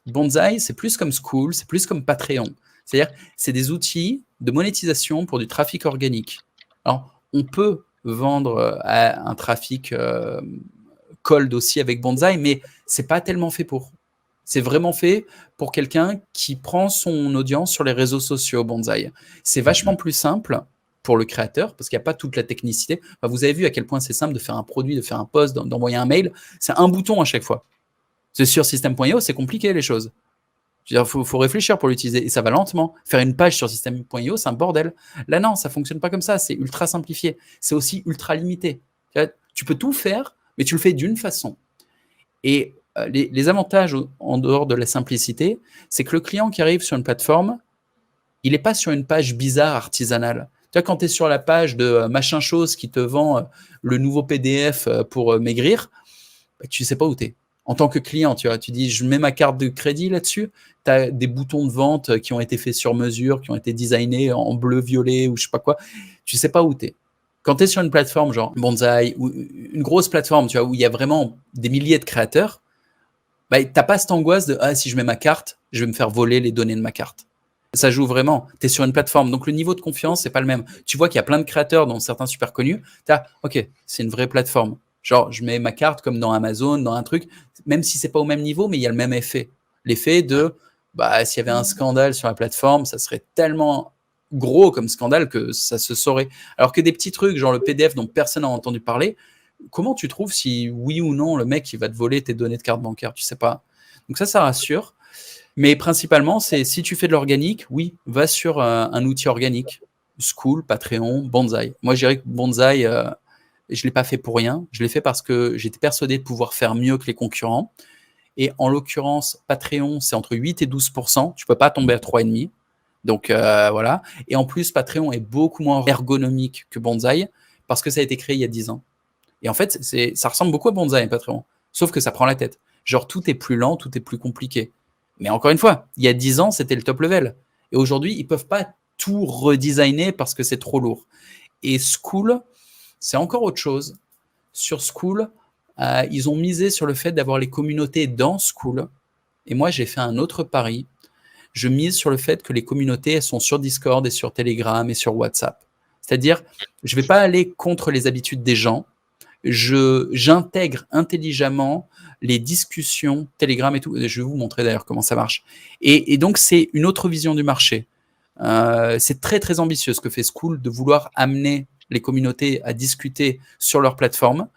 B: Bonsaï, c'est plus comme School, c'est plus comme Patreon. C'est-à-dire, c'est des outils de monétisation pour du trafic organique. Alors, on peut vendre un trafic cold aussi avec Bonsaï, mais c'est pas tellement fait pour. C'est vraiment fait pour quelqu'un qui prend son audience sur les réseaux sociaux Bonsaï. C'est vachement plus simple pour le créateur parce qu'il n'y a pas toute la technicité. Enfin, vous avez vu à quel point c'est simple de faire un produit, de faire un post, d'envoyer un mail. C'est un bouton à chaque fois. C'est sur System.io, c'est compliqué les choses. Il faut réfléchir pour l'utiliser et ça va lentement. Faire une page sur System.io, c'est un bordel. Là, non, ça ne fonctionne pas comme ça. C'est ultra simplifié. C'est aussi ultra limité. Tu peux tout faire, mais tu le fais d'une façon. Et les avantages en dehors de la simplicité, c'est que le client qui arrive sur une plateforme, il n'est pas sur une page bizarre artisanale. Tu vois, quand tu es sur la page de machin chose qui te vend le nouveau PDF pour maigrir, bah, tu ne sais pas où tu es. En tant que client, tu vois, tu dis, je mets ma carte de crédit là-dessus. Tu as des boutons de vente qui ont été faits sur mesure, qui ont été designés en bleu, violet ou je sais pas quoi. Tu sais pas où tu es. Quand tu es sur une plateforme genre Bonsaï ou une grosse plateforme, tu vois, où il y a vraiment des milliers de créateurs, bah, tu n'as pas cette angoisse de si je mets ma carte, je vais me faire voler les données de ma carte. Ça joue vraiment. Tu es sur une plateforme. Donc, le niveau de confiance, c'est pas le même. Tu vois qu'il y a plein de créateurs, dont certains super connus. Tu as, OK, c'est une vraie plateforme. Genre, je mets ma carte comme dans Amazon, dans un truc, même si c'est pas au même niveau, mais il y a le même effet. L'effet de, s'il y avait un scandale sur la plateforme, ça serait tellement gros comme scandale que ça se saurait. Alors que des petits trucs, genre le PDF dont personne n'a entendu parler, comment tu trouves si oui ou non le mec il va te voler tes données de carte bancaire? Tu sais pas. Donc ça rassure. Mais principalement, c'est si tu fais de l'organique, oui, va sur un outil organique. School, Patreon, Bonsaï. Moi, je dirais que Bonsaï, je ne l'ai pas fait pour rien. Je l'ai fait parce que j'étais persuadé de pouvoir faire mieux que les concurrents. Et en l'occurrence, Patreon, c'est entre 8 et 12%. Tu ne peux pas tomber à 3,5%. Donc, voilà. Et en plus, Patreon est beaucoup moins ergonomique que Bonsaï parce que ça a été créé il y a 10 ans. Et en fait, ça ressemble beaucoup à Bonsaï, Patreon. Sauf que ça prend la tête. Genre, tout est plus lent, tout est plus compliqué. Mais encore une fois, il y a 10 ans, c'était le top level. Et aujourd'hui, ils ne peuvent pas tout redesigner parce que c'est trop lourd. Et Skool, c'est encore autre chose. Sur Skool, ils ont misé sur le fait d'avoir les communautés dans Skool. Et moi, j'ai fait un autre pari. Je mise sur le fait que les communautés, elles sont sur Discord et sur Telegram et sur WhatsApp. C'est-à-dire, je ne vais pas aller contre les habitudes des gens. J'intègre intelligemment les discussions Telegram et tout. Je vais vous montrer d'ailleurs comment ça marche. Et donc, c'est une autre vision du marché. C'est très, très ambitieux ce que fait Skool de vouloir amener les communautés à discuter sur leur plateforme.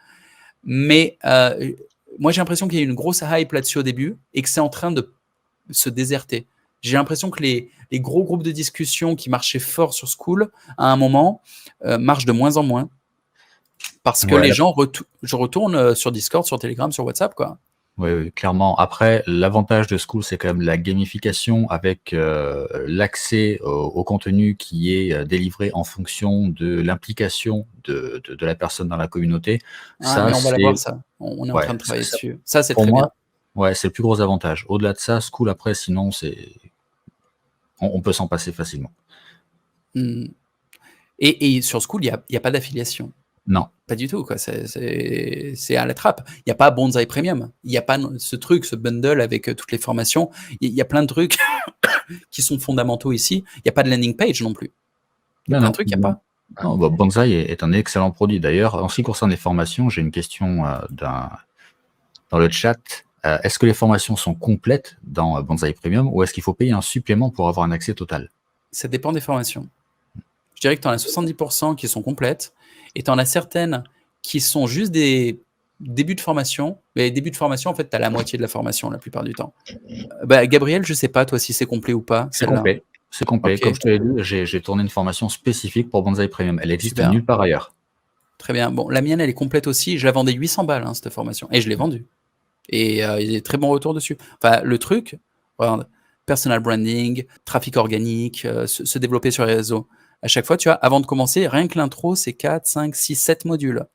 B: Mais moi, j'ai l'impression qu'il y a une grosse hype là-dessus au début et que c'est en train de se déserter. J'ai l'impression que les gros groupes de discussion qui marchaient fort sur Skool, à un moment, marchent de moins en moins. Parce que les gens retournent sur Discord, sur Telegram, sur WhatsApp, quoi.
C: Oui, clairement. Après, l'avantage de Skool, c'est quand même la gamification avec l'accès au contenu qui est délivré en fonction de l'implication de la personne dans la communauté. Ça,
B: mais on va l'avoir, ça. On est en train de travailler dessus. Ça, c'est très bien.
C: Ouais, c'est le plus gros avantage. Au-delà de ça, Skool, après, sinon, on peut s'en passer facilement.
B: Et sur Skool, il n'y a pas d'affiliation.
C: Non.
B: Pas du tout, quoi. C'est à la trappe. Il n'y a pas Bonsai Premium. Il n'y a pas ce truc, ce bundle avec toutes les formations. Il y a plein de trucs qui sont fondamentaux ici. Il n'y a pas de landing page non plus. Il y a plein de trucs, il n'y a pas.
C: Non, Bonsai est un excellent produit. D'ailleurs, en ce qui concerne les formations, j'ai une question dans le chat. Est-ce que les formations sont complètes dans Bonsai Premium ou est-ce qu'il faut payer un supplément pour avoir un accès total?
B: Ça dépend des formations. Je dirais que tu en as 70% qui sont complètes et tu en as certaines qui sont juste des débuts de formation. Mais les débuts de formation, en fait, tu as la moitié de la formation la plupart du temps. Gabriel, je ne sais pas, toi, si c'est complet ou pas.
C: C'est complet. C'est complet. Okay. Comme je te l'ai dit, j'ai tourné une formation spécifique pour Bonsai Premium. Elle existe nulle part ailleurs.
B: Très bien. Bon, la mienne, elle est complète aussi. Je la vendais 800 balles, cette formation. Et je l'ai vendue. Et il y a des très bons retours dessus. Enfin, le truc, regarde, personal branding, trafic organique, se développer sur les réseaux. À chaque fois, tu vois, avant de commencer, rien que l'intro, c'est 4, 5, 6, 7 modules.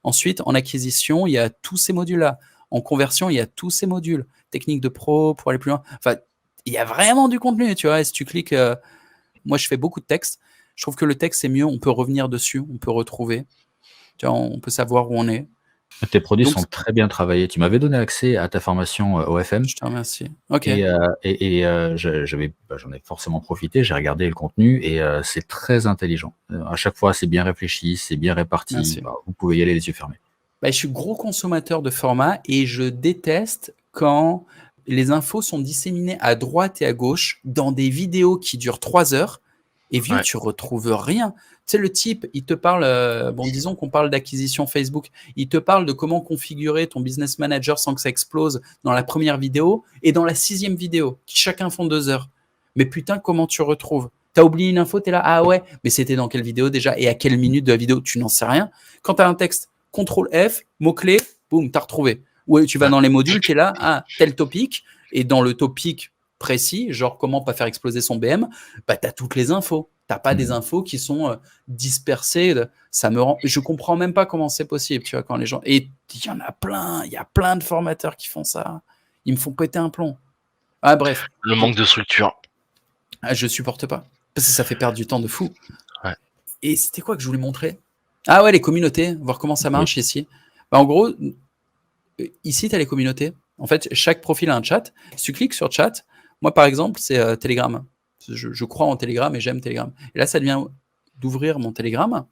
B: Ensuite, en acquisition, il y a tous ces modules-là. En conversion, il y a tous ces modules. Technique de pro pour aller plus loin. Enfin, il y a vraiment du contenu, tu vois. Et si tu cliques, moi, je fais beaucoup de texte. Je trouve que le texte, c'est mieux. On peut revenir dessus, on peut retrouver. Tu vois, on peut savoir où on est.
C: Tes produits sont très bien travaillés. Tu m'avais donné accès à ta formation OFM.
B: Je te remercie. Ok.
C: Et j'en ai forcément profité. J'ai regardé le contenu et c'est très intelligent. À chaque fois, c'est bien réfléchi, c'est bien réparti. Vous pouvez y aller les yeux fermés.
B: Je suis gros consommateur de format et je déteste quand les infos sont disséminées à droite et à gauche dans des vidéos qui durent 3 heures et tu retrouves rien. Tu sais, le type, il te parle, disons qu'on parle d'acquisition Facebook, il te parle de comment configurer ton business manager sans que ça explose dans la première vidéo et dans la 6e vidéo, qui chacun font 2 heures. Mais putain, comment tu retrouves? T'as oublié une info, t'es là, ah ouais, mais c'était dans quelle vidéo déjà et à quelle minute de la vidéo? Tu n'en sais rien. Quand t'as un texte, CTRL F, mot-clé, boum, t'as retrouvé. Ou tu vas dans les modules, t'es là, tel topic, et dans le topic précis, genre comment pas faire exploser son BM, t'as toutes les infos. T'as pas des infos qui sont dispersées. Ça me rend. Je comprends même pas comment c'est possible, tu vois, quand les gens. Et il y en a plein. Il y a plein de formateurs qui font ça. Ils me font péter un plomb. Bref.
A: Le manque de structure.
B: Je supporte pas. Parce que ça fait perdre du temps de fou.
A: Ouais.
B: Et c'était quoi que je voulais montrer? Ah ouais, les communautés. Voir comment ça marche ici. En gros, ici, tu as les communautés. En fait, chaque profil a un chat. Si tu cliques sur chat, moi, par exemple, c'est Telegram. Je crois en Telegram et j'aime Telegram. Et là, ça devient d'ouvrir mon Telegram.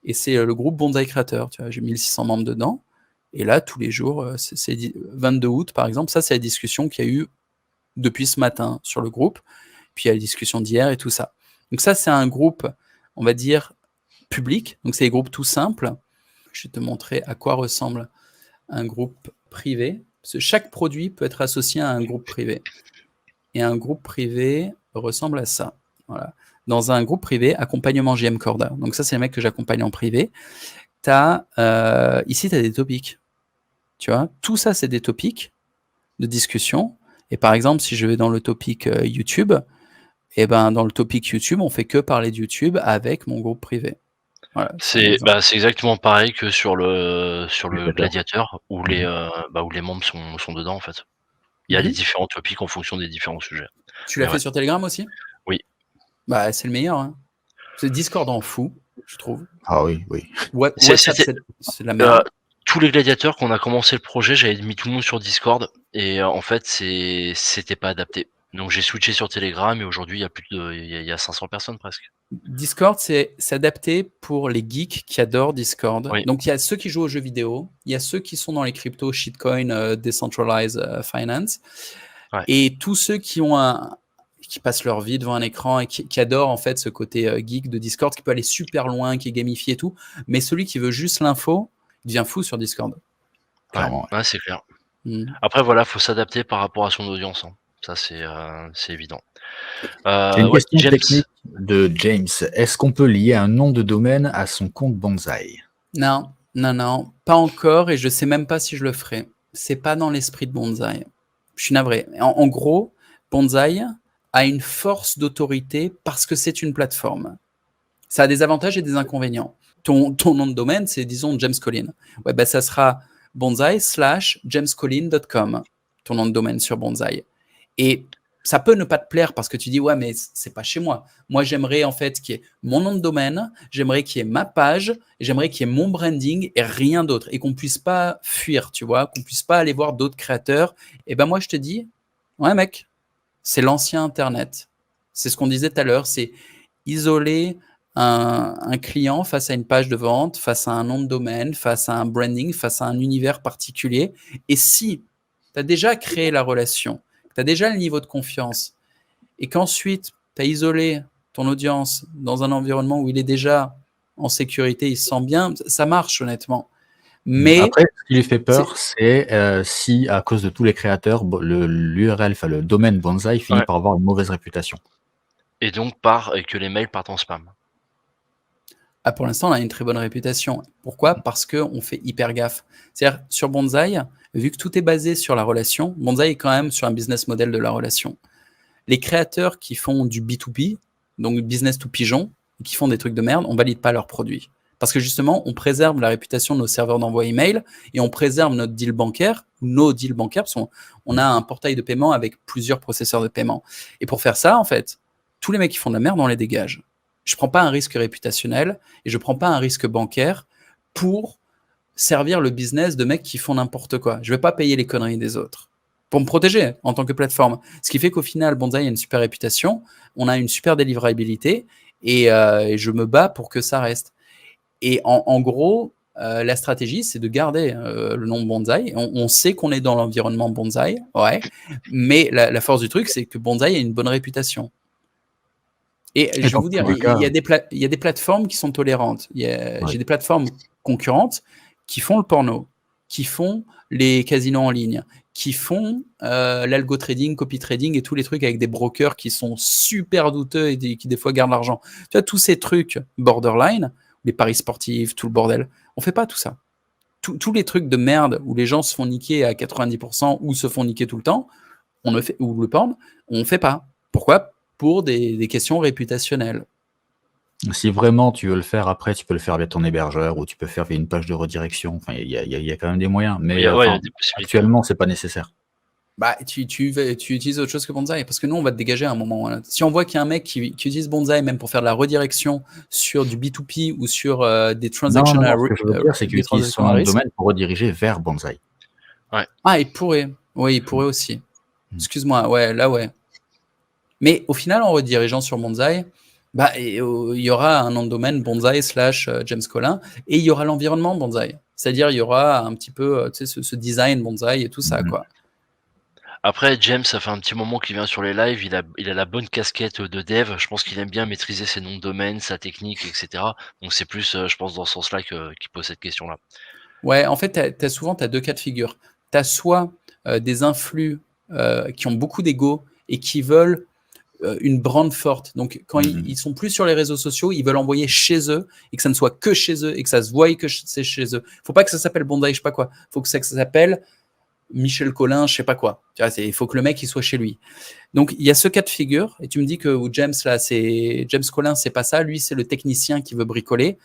B: Et c'est le groupe Bonsai Créateur. Tu vois, j'ai 1600 membres dedans. Et là, tous les jours, c'est 22 août, par exemple. Ça, c'est la discussion qu'il y a eu depuis ce matin sur le groupe. Puis il y a la discussion d'hier et tout ça. Donc ça, c'est un groupe, on va dire, public. Donc c'est des groupes tout simples. Je vais te montrer à quoi ressemble un groupe privé. Parce que chaque produit peut être associé à un groupe privé. Et un groupe privé ressemble à ça. Voilà. Dans un groupe privé, accompagnement JM Corda. Donc ça, c'est les mecs que j'accompagne en privé. Ici, tu as des topics. Tu vois, tout ça, c'est des topics de discussion. Et par exemple, si je vais dans le topic YouTube, dans le topic YouTube, on fait que parler de YouTube avec mon groupe privé. Voilà,
A: c'est exactement pareil que sur le Gladiateur où les membres sont dedans en fait. Il y a les différents topics en fonction des différents sujets.
B: Tu l'as fait sur Telegram aussi?
A: Oui.
B: Bah, c'est le meilleur. Hein. Discord en fout, je trouve.
C: Ah oui, oui.
B: WhatsApp, c'est de la merde.
A: Tous les gladiateurs, quand on a commencé le projet, j'avais mis tout le monde sur Discord et en fait, c'était pas adapté. Donc j'ai switché sur Telegram et aujourd'hui, il y a plus de il y a 500 personnes presque.
B: Discord, c'est adapté pour les geeks qui adorent Discord.
A: Oui.
B: Donc, il y a ceux qui jouent aux jeux vidéo, il y a ceux qui sont dans les cryptos, shitcoin, decentralized finance,
A: Ouais.
B: et tous ceux qui passent leur vie devant un écran et qui adorent en fait ce côté geek de Discord qui peut aller super loin, qui est gamifié et tout. Mais celui qui veut juste l'info, il devient fou sur Discord.
C: Clairement.
A: Ouais, c'est clair.
B: Mm.
A: Après, voilà, faut s'adapter par rapport à son audience. Hein. Ça, c'est évident.
C: J'ai une question
A: James.
C: technique de James. Est-ce qu'on peut lier un nom de domaine à son compte Bonsaï?
B: Non, pas encore, et je sais même pas si je le ferai. C'est pas dans l'esprit de Bonsaï. Je suis navré. En gros, Bonsaï a une force d'autorité parce que c'est une plateforme. Ça a des avantages et des inconvénients. Ton nom de domaine, c'est disons James Collin. Ouais, bah, ça sera bonsaï/jamescollin.com, ton nom de domaine sur Bonsaï. Et ça peut ne pas te plaire parce que tu dis ouais mais c'est pas chez moi. Moi j'aimerais en fait qu'il y ait mon nom de domaine, j'aimerais qu'il y ait ma page, et j'aimerais qu'il y ait mon branding et rien d'autre et qu'on puisse pas fuir, tu vois, qu'on puisse pas aller voir d'autres créateurs. Et ben moi je te dis ouais mec, c'est l'ancien internet. C'est ce qu'on disait tout à l'heure, c'est isoler un client face à une page de vente, face à un nom de domaine, face à un branding, face à un univers particulier. Et si tu as déjà créé la relation, tu as déjà le niveau de confiance, et qu'ensuite tu as isolé ton audience dans un environnement où il est déjà en sécurité, il se sent bien, ça marche honnêtement. Mais
C: après, ce qui lui fait peur, c'est si, à cause de tous les créateurs, l'URL, enfin le domaine Bonsaï finit par avoir une mauvaise réputation.
A: Et donc, que les mails partent en spam.
B: Ah, pour l'instant, on a une très bonne réputation. Pourquoi? Parce qu'on fait hyper gaffe. C'est-à-dire, sur Bonsaï, vu que tout est basé sur la relation, Bonsaï est quand même sur un business model de la relation. Les créateurs qui font du B2B, donc business to pigeon, qui font des trucs de merde, on valide pas leurs produits. Parce que justement, on préserve la réputation de nos serveurs d'envoi email et on préserve notre deal bancaire, nos deals bancaires, parce qu'on a un portail de paiement avec plusieurs processeurs de paiement. Et pour faire ça, en fait, tous les mecs qui font de la merde, on les dégage. Je prends pas un risque réputationnel et je prends pas un risque bancaire pour servir le business de mecs qui font n'importe quoi. Je vais pas payer les conneries des autres pour me protéger en tant que plateforme. Ce qui fait qu'au final, Bonsaï a une super réputation, on a une super délivrabilité et je me bats pour que ça reste. Et en gros, la stratégie, c'est de garder le nom Bonsaï. On sait qu'on est dans l'environnement Bonsaï, ouais, mais la force du truc, c'est que Bonsaï a une bonne réputation. Et je vais vous dire, il y a des plateformes qui sont tolérantes. J'ai des plateformes concurrentes qui font le porno, qui font les casinos en ligne, qui font l'algo trading, copy trading et tous les trucs avec des brokers qui sont super douteux et qui des fois gardent l'argent. Tu vois, tous ces trucs borderline, les paris sportifs, tout le bordel, on fait pas tout ça. Tous les trucs de merde où les gens se font niquer à 90% ou se font niquer tout le temps, ou le porn, on fait pas. Pourquoi? Pour des questions réputationnelles.
C: Si vraiment tu veux le faire, après, tu peux le faire via ton hébergeur ou tu peux faire via une page de redirection. Enfin, il y a quand même des moyens. Mais actuellement, c'est pas nécessaire.
B: Bah, tu utilises autre chose que Bonsaï parce que nous, on va te dégager à un moment. Hein. Si on voit qu'il y a un mec qui utilise Bonsaï même pour faire de la redirection sur du B2P ou sur des transactions
C: non, ce que je veux dire, c'est qu'il utilise son domaine pour rediriger vers Bonsaï.
A: Ouais.
B: Ah, il pourrait. Oui, il pourrait aussi. Excuse-moi, ouais, là, ouais. Mais au final, en redirigeant sur Bonsaï, bah, il y aura un nom de domaine Bonsaï/James Collin et il y aura l'environnement Bonsaï. C'est-à-dire, il y aura un petit peu ce design Bonsaï et tout ça, quoi.
A: Après, James, ça fait un petit moment qu'il vient sur les lives, il a la bonne casquette de dev. Je pense qu'il aime bien maîtriser ses noms de domaine, sa technique, etc. Donc c'est plus, je pense, dans ce sens-là qu'il pose cette question-là.
B: Ouais, en fait, souvent, tu as deux cas de figure. Tu as soit des influx qui ont beaucoup d'ego et qui veulent une brand forte. Donc, quand ils sont plus sur les réseaux sociaux, ils veulent envoyer chez eux et que ça ne soit que chez eux et que ça se voie que c'est chez eux. Faut pas que ça s'appelle Bonsaï, je sais pas quoi. Faut que ça s'appelle Michel Collin, je sais pas quoi. Tu vois, il faut que le mec il soit chez lui. Donc, il y a ce cas de figure. Et tu me dis que James, là, c'est James Collin, c'est pas ça. Lui, c'est le technicien qui veut bricoler.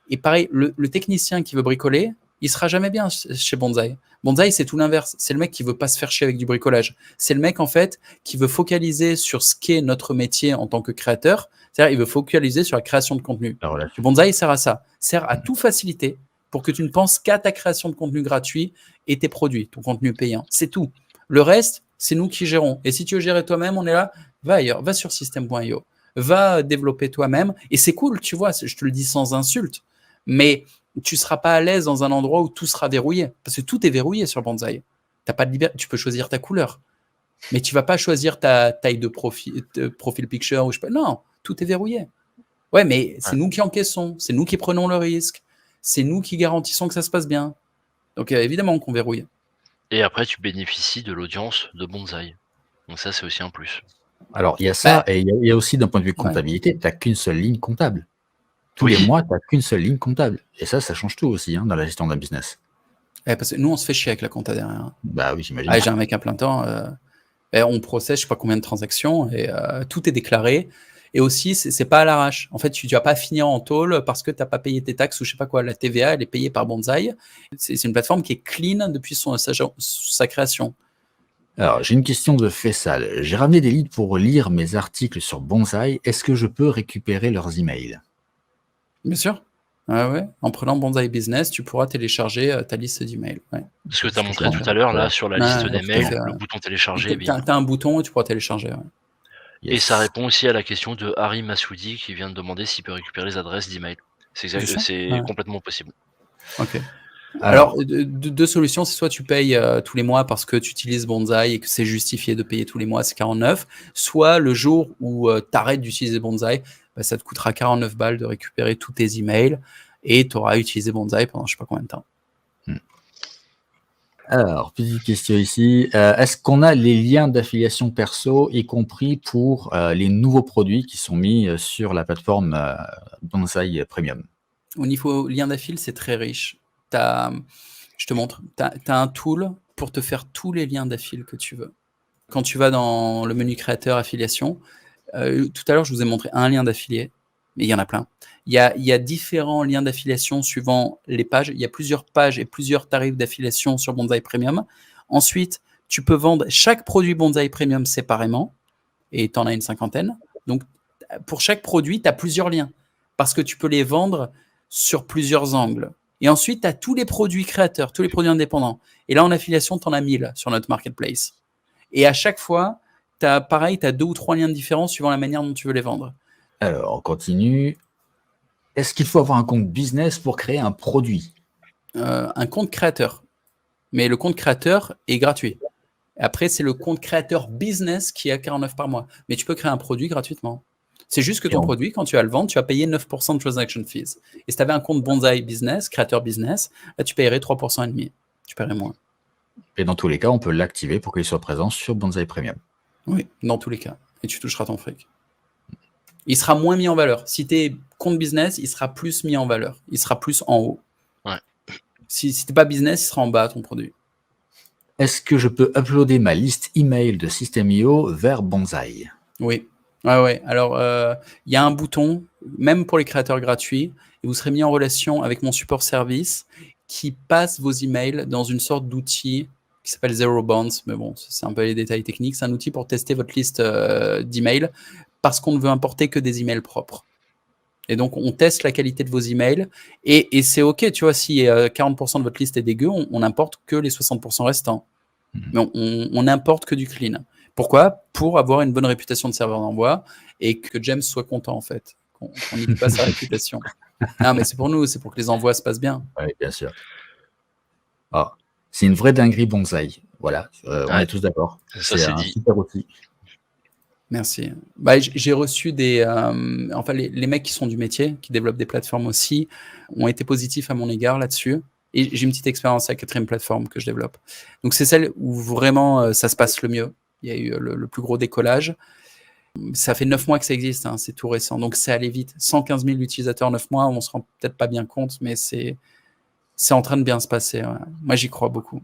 B: Et pareil, le technicien qui veut bricoler, il sera jamais bien chez Bonsaï. Bonsaï, c'est tout l'inverse. C'est le mec qui veut pas se faire chier avec du bricolage. C'est le mec, en fait, qui veut focaliser sur ce qu'est notre métier en tant que créateur, C'est-à-dire, il veut focaliser sur la création de contenu.
C: La relation.
B: Bonsaï sert à ça, sert à tout faciliter pour que tu ne penses qu'à ta création de contenu gratuit et tes produits, ton contenu payant. C'est tout. Le reste, c'est nous qui gérons. Et si tu veux gérer toi-même, on est là, va ailleurs, va sur system.io, va développer toi-même. Et c'est cool, tu vois, je te le dis sans insulte, mais tu ne seras pas à l'aise dans un endroit où tout sera verrouillé. Parce que tout est verrouillé sur Bonsaï. T'as pas de liberté, tu peux choisir ta couleur, mais tu vas pas choisir ta taille de profil picture ou je sais pas. Non, tout est verrouillé. Ouais, mais c'est nous qui encaissons, c'est nous qui prenons le risque, c'est nous qui garantissons que ça se passe bien. Donc évidemment qu'on verrouille.
A: Et après, tu bénéficies de l'audience de Bonsaï. Donc ça, c'est aussi un plus.
C: Alors, il y a ça, et il y a aussi d'un point de vue comptabilité, tu n'as qu'une seule ligne comptable. Tous les mois, tu n'as qu'une seule ligne comptable. Et ça change tout aussi dans la gestion d'un business.
B: Parce que nous, on se fait chier avec la compta derrière.
C: Bah oui, j'imagine.
B: J'ai un mec à plein temps, on processe je sais pas combien de transactions, et tout est déclaré. Et aussi, c'est pas à l'arrache. En fait, tu vas pas finir en tôle parce que tu n'as pas payé tes taxes ou je sais pas quoi. La TVA, elle est payée par Bonsaï. C'est une plateforme qui est clean depuis sa création.
C: Alors, j'ai une question de Fessal. J'ai ramené des leads pour lire mes articles sur Bonsaï. Est-ce que je peux récupérer leurs emails?
B: Bien sûr. Ouais. En prenant Bonsaï Business, tu pourras télécharger ta liste d'emails. Ouais.
A: Ce que tu as montré tout à l'heure, là, sur la liste des mails, le bouton télécharger.
B: Tu as un bouton et tu pourras télécharger. Ouais.
A: Yes. Et ça répond aussi à la question de Harry Massoudi qui vient de demander s'il peut récupérer les adresses d'email. C'est complètement possible.
B: Ok. Alors, deux solutions, c'est soit tu payes tous les mois parce que tu utilises Bonsaï et que c'est justifié de payer tous les mois, c'est 49, soit le jour où tu arrêtes d'utiliser Bonsaï, ça te coûtera 49 balles de récupérer tous tes emails et tu auras utilisé Bonsaï pendant je sais pas combien de temps.
C: Alors, petite question ici. Est-ce qu'on a les liens d'affiliation perso, y compris pour les nouveaux produits qui sont mis sur la plateforme Bonsaï Premium?
B: Au niveau lien d'affil, c'est très riche. Je te montre. Tu as un tool pour te faire tous les liens d'affil que tu veux. Quand tu vas dans le menu créateur affiliation, tout à l'heure, je vous ai montré un lien d'affilié, mais il y en a plein. Il y a différents liens d'affiliation suivant les pages. Il y a plusieurs pages et plusieurs tarifs d'affiliation sur Bonsaï Premium. Ensuite, tu peux vendre chaque produit Bonsaï Premium séparément, et tu en as une 50aine. Donc, pour chaque produit, tu as plusieurs liens, parce que tu peux les vendre sur plusieurs angles. Et ensuite, tu as tous les produits créateurs, tous les produits indépendants. Et là, en affiliation, tu en as 1000 sur notre marketplace. Et à chaque fois, tu as 2 ou 3 liens différents suivant la manière dont tu veux les vendre.
C: Alors, on continue. Est-ce qu'il faut avoir un compte business pour créer un produit?
B: Un compte créateur. Mais le compte créateur est gratuit. Après, c'est le compte créateur business qui est à 49 par mois. Mais tu peux créer un produit gratuitement. C'est juste que ton produit, quand tu vas le vendre, tu vas payer 9% de transaction fees. Et si tu avais un compte Bonsaï Business, créateur business, là, tu paierais 3,5%. Tu paierais moins.
C: Et dans tous les cas, on peut l'activer pour qu'il soit présent sur Bonsaï Premium.
B: Oui, dans tous les cas. Et tu toucheras ton fric. Il sera moins mis en valeur. Si tu es compte business, il sera plus mis en valeur. Il sera plus en haut.
A: Ouais.
B: Si tu n'es pas business, il sera en bas, ton produit.
C: Est-ce que je peux uploader ma liste email de System.io vers Bonsaï?
B: Oui. Ouais. Alors, il y a un bouton, même pour les créateurs gratuits, et vous serez mis en relation avec mon support service qui passe vos emails dans une sorte d'outil qui s'appelle Zero Bounce. Mais bon, c'est un peu les détails techniques. C'est un outil pour tester votre liste d'emails parce qu'on ne veut importer que des emails propres. Et donc, on teste la qualité de vos emails et c'est OK, tu vois, si 40% de votre liste est dégueu, on n'importe que les 60% restants. Mais on n'importe que du clean. Pourquoi? Pour avoir une bonne réputation de serveur d'envoi et que James soit content, en fait. Qu'on n'y dit pas sa réputation. Non, mais c'est pour nous, c'est pour que les envois se passent bien.
C: Oui, bien sûr. Ah, c'est une vraie dinguerie Bonsaï. Voilà, on est tous d'accord. C'est un super outil.
B: Merci. J'ai reçu les mecs qui sont du métier, qui développent des plateformes aussi, ont été positifs à mon égard là-dessus. Et j'ai une petite expérience avec la 4e plateforme que je développe. Donc, c'est celle où vraiment ça se passe le mieux. Il y a eu le plus gros décollage. Ça fait 9 mois que ça existe, hein, c'est tout récent. Donc, c'est allé vite. 115 000 utilisateurs, 9 mois, on ne se rend peut-être pas bien compte, mais c'est en train de bien se passer. Ouais. Moi, j'y crois beaucoup.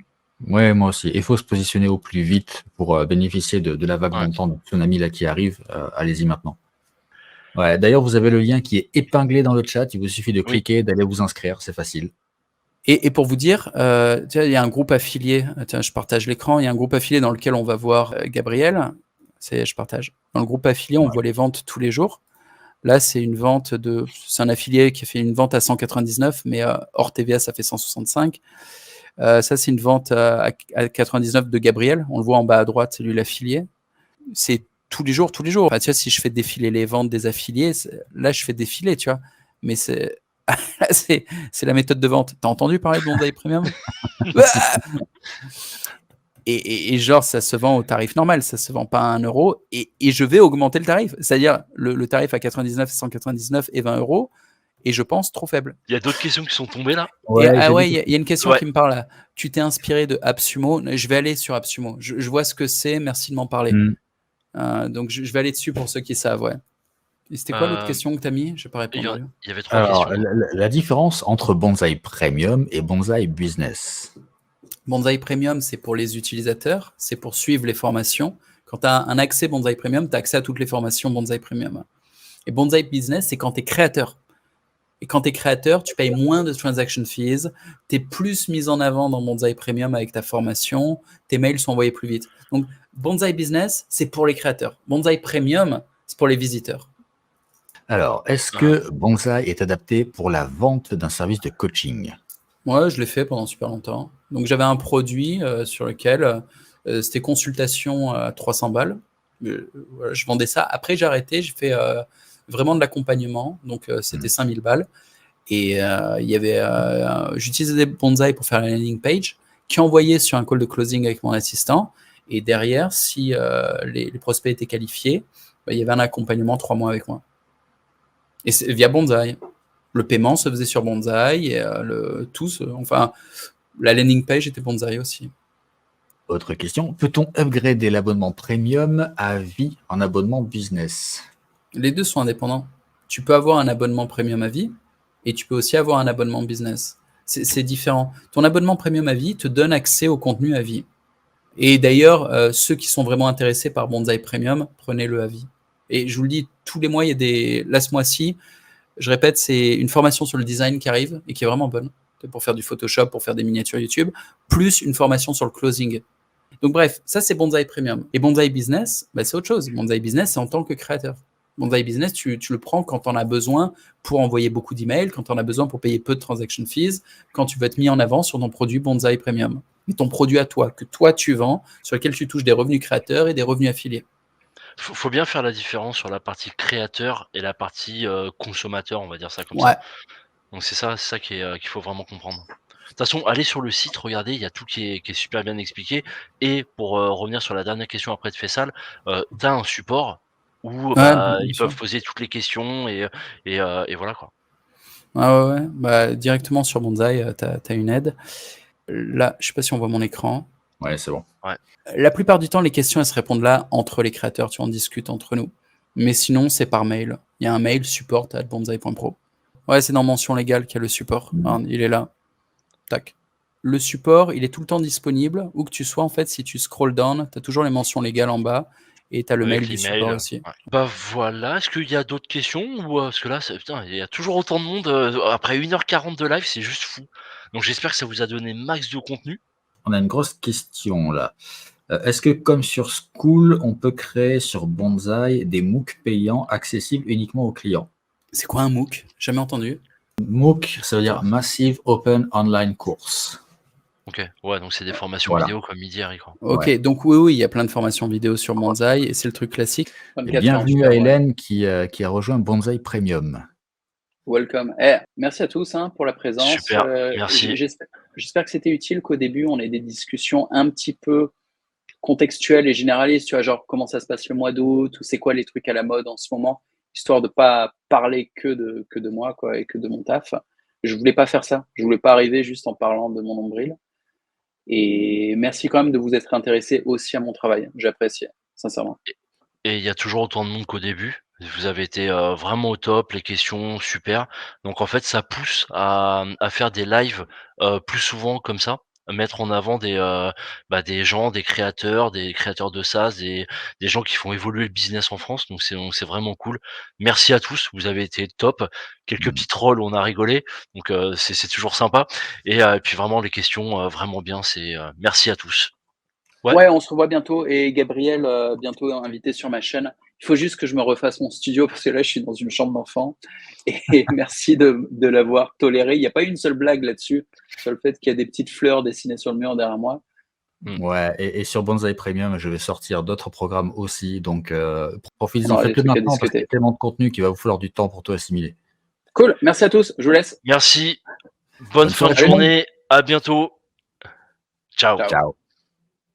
C: Ouais, moi aussi. Il faut se positionner au plus vite pour bénéficier de la vague montante de tsunami là, qui arrive. Allez-y maintenant. Ouais, d'ailleurs, vous avez le lien qui est épinglé dans le chat. Il vous suffit de cliquer, d'aller vous inscrire. C'est facile. Et
B: pour vous dire, il y a un groupe affilié. Tiens, je partage l'écran. Il y a un groupe affilié dans lequel on va voir Gabriel. Je partage. Dans le groupe affilié, on voit les ventes tous les jours. Là, c'est un affilié qui a fait une vente à 199, mais hors TVA, ça fait 165. Ça, c'est une vente à 99 de Gabriel. On le voit en bas à droite, c'est lui l'affilié. C'est tous les jours. Enfin, tu vois, si je fais défiler les ventes des affiliés, là, je fais défiler, tu vois. Mais c'est la méthode de vente. T'as entendu parler de Bonsaï Premium? Et genre, ça se vend au tarif normal, ça se vend pas à 1 euro. Et je vais augmenter le tarif. C'est-à-dire, le tarif à 99, 199 et 20 euros est, je pense, trop faible.
A: Il y a d'autres questions qui sont tombées là.
B: Il y a une question qui me parle là. Tu t'es inspiré de AppSumo. Je vais aller sur AppSumo. Je vois ce que c'est. Merci de m'en parler. Donc, je vais aller dessus pour ceux qui savent, ouais. Et c'était quoi l'autre question que tu as mis? Je n'ai pas répondu.
A: Il y avait 3 questions.
C: La différence entre Bonsaï Premium et Bonsaï Business.
B: Bonsaï Premium, c'est pour les utilisateurs, c'est pour suivre les formations. Quand tu as un accès Bonsaï Premium, tu as accès à toutes les formations Bonsaï Premium. Et Bonsaï Business, c'est quand tu es créateur. Et quand tu es créateur, tu payes moins de transaction fees, tu es plus mis en avant dans Bonsaï Premium avec ta formation, tes mails sont envoyés plus vite. Donc, Bonsaï Business, c'est pour les créateurs. Bonsaï Premium, c'est pour les visiteurs.
C: Alors, est-ce que Bonsaï est adapté pour la vente d'un service de coaching?
B: Ouais, je l'ai fait pendant super longtemps. Donc, j'avais un produit sur lequel c'était consultation à 300 balles. Je vendais ça. Après, j'ai arrêté. J'ai fait vraiment de l'accompagnement. Donc, c'était 5000 balles. Et j'utilisais Bonsaï pour faire la landing page qui envoyait sur un call de closing avec mon assistant. Et derrière, si les prospects étaient qualifiés, il y avait un accompagnement 3 mois avec moi. Et c'est via Bonsaï. Le paiement se faisait sur Bonsaï et la landing page était Bonsaï aussi.
C: Autre question, peut-on upgrader l'abonnement premium à vie en abonnement business?
B: Les deux sont indépendants. Tu peux avoir un abonnement premium à vie et tu peux aussi avoir un abonnement business. C'est différent. Ton abonnement premium à vie te donne accès au contenu à vie. Et d'ailleurs, ceux qui sont vraiment intéressés par Bonsaï Premium, prenez-le à vie. Et je vous le dis, tous les mois, il y a là, ce mois-ci, je répète, c'est une formation sur le design qui arrive et qui est vraiment bonne pour faire du Photoshop, pour faire des miniatures YouTube, plus une formation sur le closing. Donc bref, ça c'est Bonsaï Premium. Et Bonsaï Business, c'est autre chose. Bonsaï Business, c'est en tant que créateur. Bonsaï Business, tu le prends quand tu en as besoin pour envoyer beaucoup d'emails, quand tu en as besoin pour payer peu de transaction fees, quand tu veux être mis en avant sur ton produit Bonsaï Premium. Mais ton produit à toi, que toi tu vends, sur lequel tu touches des revenus créateurs et des revenus affiliés.
A: Faut bien faire la différence sur la partie créateur et la partie consommateur, on va dire ça comme ça. Donc c'est ça qu'il faut vraiment comprendre. De toute façon, allez sur le site, regardez, il y a tout qui est super bien expliqué. Et pour revenir sur la dernière question après de Faisal, tu as un support où ils peuvent poser toutes les questions et voilà quoi.
B: Directement sur Bonsaï, tu as une aide. Là, je sais pas si on voit mon écran.
C: Ouais, c'est bon.
A: Ouais.
B: La plupart du temps, les questions, elles se répondent là entre les créateurs, tu en discutes entre nous. Mais sinon, c'est par mail. Il y a un mail support@bonsaï.pro. Ouais, c'est dans mention légale qu'il y a le support. Il est là. Tac. Le support, il est tout le temps disponible. Où que tu sois, en fait, si tu scroll down, tu as toujours les mentions légales en bas. Et tu as le mail du support aussi.
A: Ouais. Voilà, est-ce qu'il y a d'autres questions ou parce que là, putain, il y a toujours autant de monde après 1h40 de live, c'est juste fou. Donc j'espère que ça vous a donné max de contenu.
C: On a une grosse question là. Est-ce que comme sur School, on peut créer sur Bonsaï des MOOC payants accessibles uniquement aux clients?
B: C'est quoi un MOOC? Jamais entendu.
C: MOOC, ça veut dire Massive Open Online Course.
A: Ok, ouais, donc c'est des formations vidéo comme midi, Eric.
B: Ok, donc oui, il y a plein de formations vidéo sur Bonsaï et c'est le truc classique.
C: Et bienvenue à Hélène qui a rejoint Bonsaï Premium.
B: Welcome. Merci à tous pour la présence.
A: Super, merci.
B: J'espère que c'était utile, qu'au début, on ait des discussions un petit peu contextuelles et généralistes, tu vois, genre comment ça se passe le mois d'août, ou c'est quoi les trucs à la mode en ce moment, histoire de pas parler que de moi quoi, et que de mon taf. Je voulais pas faire ça. Je voulais pas arriver juste en parlant de mon nombril. Et merci quand même de vous être intéressé aussi à mon travail. J'apprécie, sincèrement.
A: Et il y a toujours autant de monde qu'au début. Vous avez été vraiment au top, les questions super. Donc en fait, ça pousse à faire des lives plus souvent comme ça, mettre en avant des gens, des créateurs de SaaS, des gens qui font évoluer le business en France. Donc c'est vraiment cool. Merci à tous, vous avez été top. Quelques petits trolls, on a rigolé, donc c'est toujours sympa. Et puis vraiment les questions vraiment bien. Merci à tous.
B: Ouais, on se revoit bientôt et Gabriel bientôt invité sur ma chaîne. Il faut juste que je me refasse mon studio parce que là, je suis dans une chambre d'enfant. Et merci de l'avoir toléré. Il n'y a pas une seule blague là-dessus, sur le fait qu'il y a des petites fleurs dessinées sur le mur derrière moi.
C: Ouais, et sur Bonsai Premium, je vais sortir d'autres programmes aussi. Donc, profitez-en,
B: On aura des
C: faites-le
B: trucs à
C: maintenant parce qu'il y a
B: discuter.
C: tellement de contenu qu'il va vous falloir du temps pour tout assimiler.
B: Cool. Merci à tous. Je vous laisse.
A: Merci. Bonne fin de
C: soirée, tout le monde.
A: journée. À bientôt. Ciao.
B: Ciao.
C: Ciao.